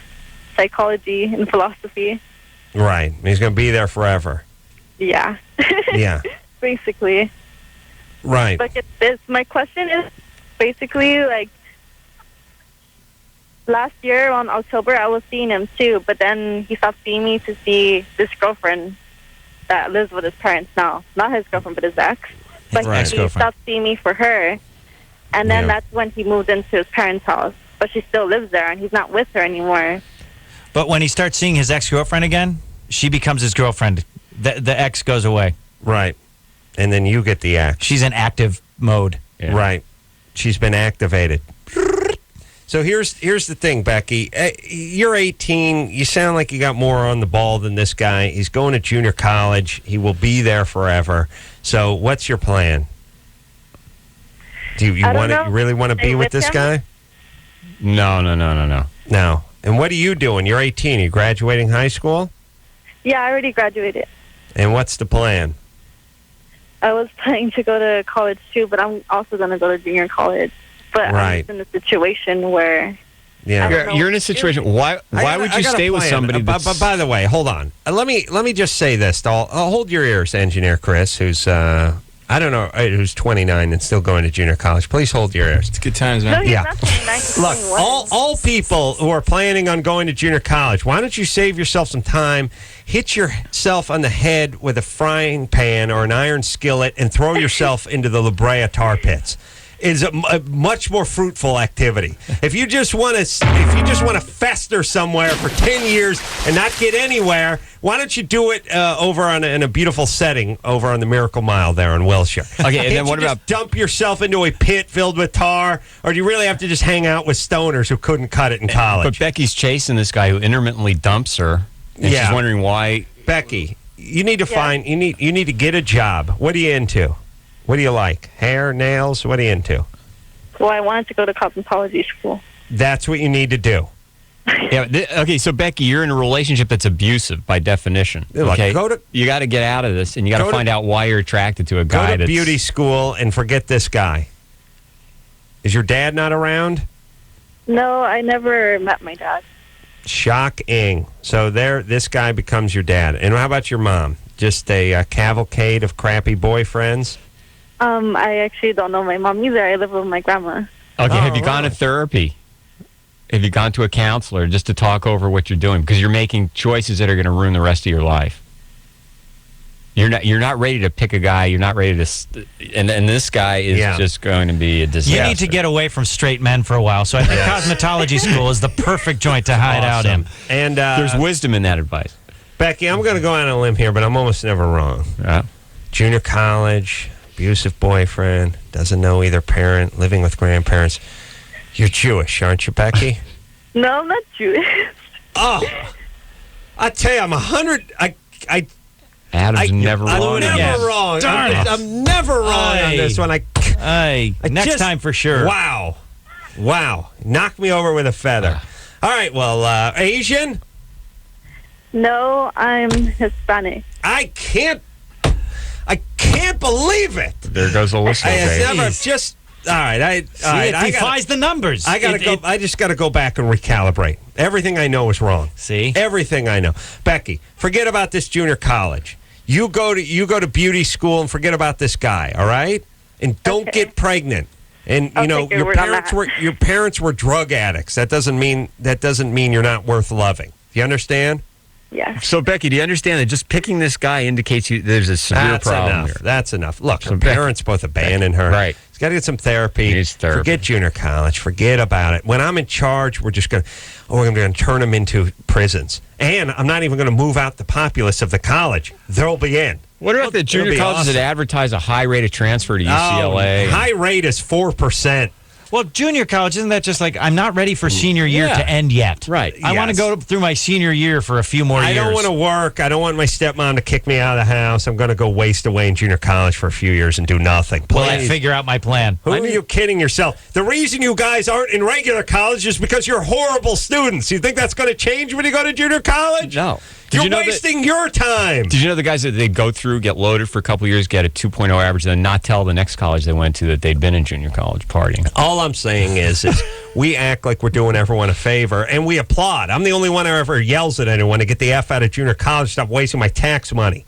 psychology and philosophy. Right. He's going to be there forever. Yeah. Yeah. Basically. Right. Look at this. My question is basically like last year on October I was seeing him too, but then he stopped seeing me to see this girlfriend that lives with his parents now. Not his girlfriend, but his ex. But Right. he stopped seeing me for her, and then that's when he moved into his parents' house. But she still lives there, and he's not with her anymore. But when he starts seeing his ex-girlfriend again, she becomes his girlfriend. The ex goes away. Right. And then you get the act. She's in active mode. Right. She's been activated. So here's the thing, Becky. You're 18. You sound like you got more on the ball than this guy. He's going to junior college. He will be there forever. So what's your plan? Do you really want to be with this guy? No. No. And what are you doing? You're 18. Are you graduating high school? Yeah, I already graduated. And what's the plan? I was planning to go to college too, but I'm also going to go to junior college. But I'm Right. just in a situation where Yeah. You're in a situation. Why would you stay with somebody? But by the way, hold on. Let me just say this. I'll hold your ears, Engineer Chris, who's I don't know, who's 29 and still going to junior college. Please hold your ears. It's good times, no, man. he's Yeah. not 29, he's Look, 21. all people who are planning on going to junior college, why don't you save yourself some time, hit yourself on the head with a frying pan or an iron skillet, and throw yourself into the La Brea tar pits? Is a much more fruitful activity. If you just want to fester somewhere for 10 years and not get anywhere, why don't you do it over in a beautiful setting over on the Miracle Mile there in Wilshire? Okay, and then what about dump yourself into a pit filled with tar, or do you really have to just hang out with stoners who couldn't cut it in college? But Becky's chasing this guy who intermittently dumps her, and she's wondering why. Becky, you need to find you need to get a job. What are you into? What do you like? Hair, nails? What are you into? Well, I wanted to go to cosmetology school. That's what you need to do. Yeah. Okay. So Becky, you're in a relationship that's abusive by definition. Look, Okay. go to- you got to get out of this, and you got Go to to- find out why you're attracted to a Go guy to that's beauty school and forget this guy. Is your dad not around? No, I never met my dad. Shocking. So this guy becomes your dad. And how about your mom? Just a cavalcade of crappy boyfriends? I actually don't know my mom either. I live with my grandma. Okay, have you Oh, gone to therapy? Have you gone to a counselor just to talk over what you're doing? Because you're making choices that are going to ruin the rest of your life. You're not ready to pick a guy. You're not ready to, and this guy is just going to be a disaster. You need to get away from straight men for a while. So I think cosmetology school is the perfect joint to hide out in. And there's wisdom in that advice. Becky, I'm going to go out on a limb here, but I'm almost never wrong. Yeah. Junior college, abusive boyfriend, doesn't know either parent, living with grandparents. You're Jewish, aren't you, Becky? No, I'm not Jewish. Oh, I tell you, I'm 100. Adam's never wrong. I'm never wrong. Darn it. I'm never wrong on this one. Next time for sure. Wow. Knock me over with a feather. All right, well, Asian? No, I'm Hispanic. I can't believe it. There goes the whistle. All right. It defies the numbers. I just got to go back and recalibrate. Everything I know is wrong. See? Everything I know. Becky, forget about this junior college. You go to beauty school and forget about this guy, all right? And don't get pregnant. And I'll take your word on that. your parents were drug addicts. That doesn't mean you're not worth loving. You understand? Yeah. So, Becky, do you understand that just picking this guy indicates there's a severe problem here? That's enough. Look, her parents both abandoned her. Right. She's got to get some therapy. Needs therapy. Forget junior college. Forget about it. When I'm in charge, we're going to turn them into prisons. And I'm not even going to move out the populace of the college. They'll be in. What about the junior colleges that advertise a high rate of transfer to UCLA? High rate is 4%. Well, junior college, isn't that just like, I'm not ready for senior year to end yet? Right. I want to go through my senior year for a few more years. I don't want to work. I don't want my stepmom to kick me out of the house. I'm going to go waste away in junior college for a few years and do nothing. Well, I figure out my plan. Who are you kidding yourself? The reason you guys aren't in regular college is because you're horrible students. You think that's going to change when you go to junior college? No. You're wasting your time. Did you know the guys that they go through, get loaded for a couple of years, get a 2.0 average, and then not tell the next college they went to that they'd been in junior college partying? All I'm saying is we act like we're doing everyone a favor, and we applaud. I'm the only one who ever yells at anyone to get the F out of junior college, stop wasting my tax money.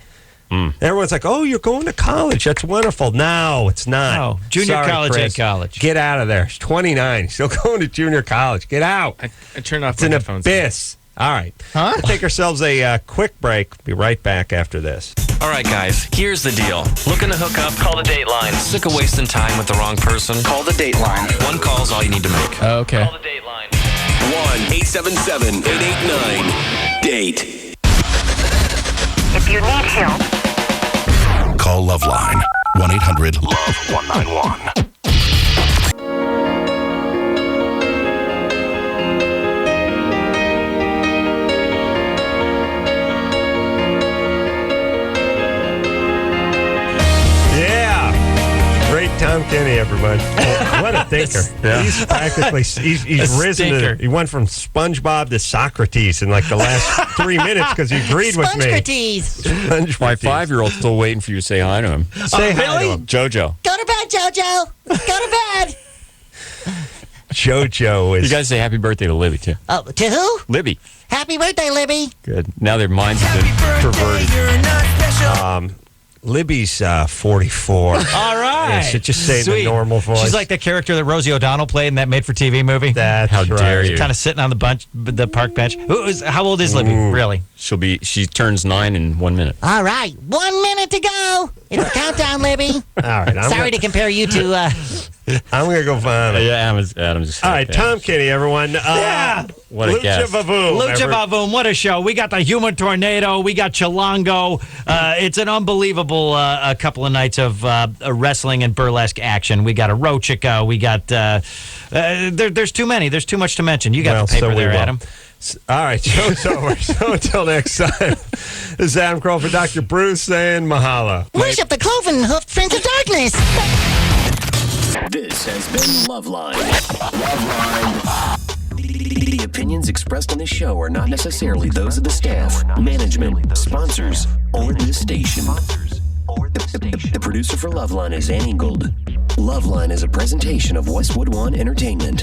Everyone's like, oh, you're going to college. That's wonderful. No, it's not. No, junior college Chris. ain't college. Get out of there. He's 29. He's still going to junior college. Get out. I turned off It's an abyss. All right. Huh? We'll take ourselves a quick break. Be right back after this. All right, guys, here's the deal. Looking to hook up? Call the Dateline. Sick of wasting time with the wrong person? Call the Dateline. One call's all you need to make. Okay. Call the Dateline. 1-877-889-DATE. If you need help, Call LoveLine. 1-800-LOVE-191. Tom Kenny, everybody. What a thinker. He's practically, he's risen to, he went from SpongeBob to Socrates in like the last 3 minutes because he agreed with me. Socrates. My 5-year-old's still waiting for you to say hi to him. Say hi to him. Jojo. Go to bed, Jojo. Go to bed. Jojo is... You guys say happy birthday to Libby, too. Oh, to who? Libby. Happy birthday, Libby. Good. Now their minds have been perverted. Libby's 44. All right. Yeah, should just say the normal voice. She's like the character that Rosie O'Donnell played in that made-for-TV movie. That's How dare you. Kind of sitting on the park bench. How old is Libby, really? She turns 9 in 1 minute. All right. 1 minute to go. It's a countdown, Libby. All right. Sorry to compare you to... I'm going to go find him. Yeah, Adam's All right, Tom Kenny, everyone. What a guest. Lucha Vavoom, what a show. We got the Human Tornado. We got Chilango. It's an unbelievable couple of nights of wrestling and burlesque action. We got a Rochica. We got... there's too many. There's too much to mention. You got the paper there, Adam. All right, show's over. So until next time, this is Adam Kroll for Dr. Bruce saying mahalo. Worship the cloven hoofed Prince of Darkness. This has been LoveLine. The opinions expressed on this show are not necessarily those of the staff, management, sponsors, or this station. The producer for LoveLine is Annie Gould. LoveLine is a presentation of Westwood One Entertainment.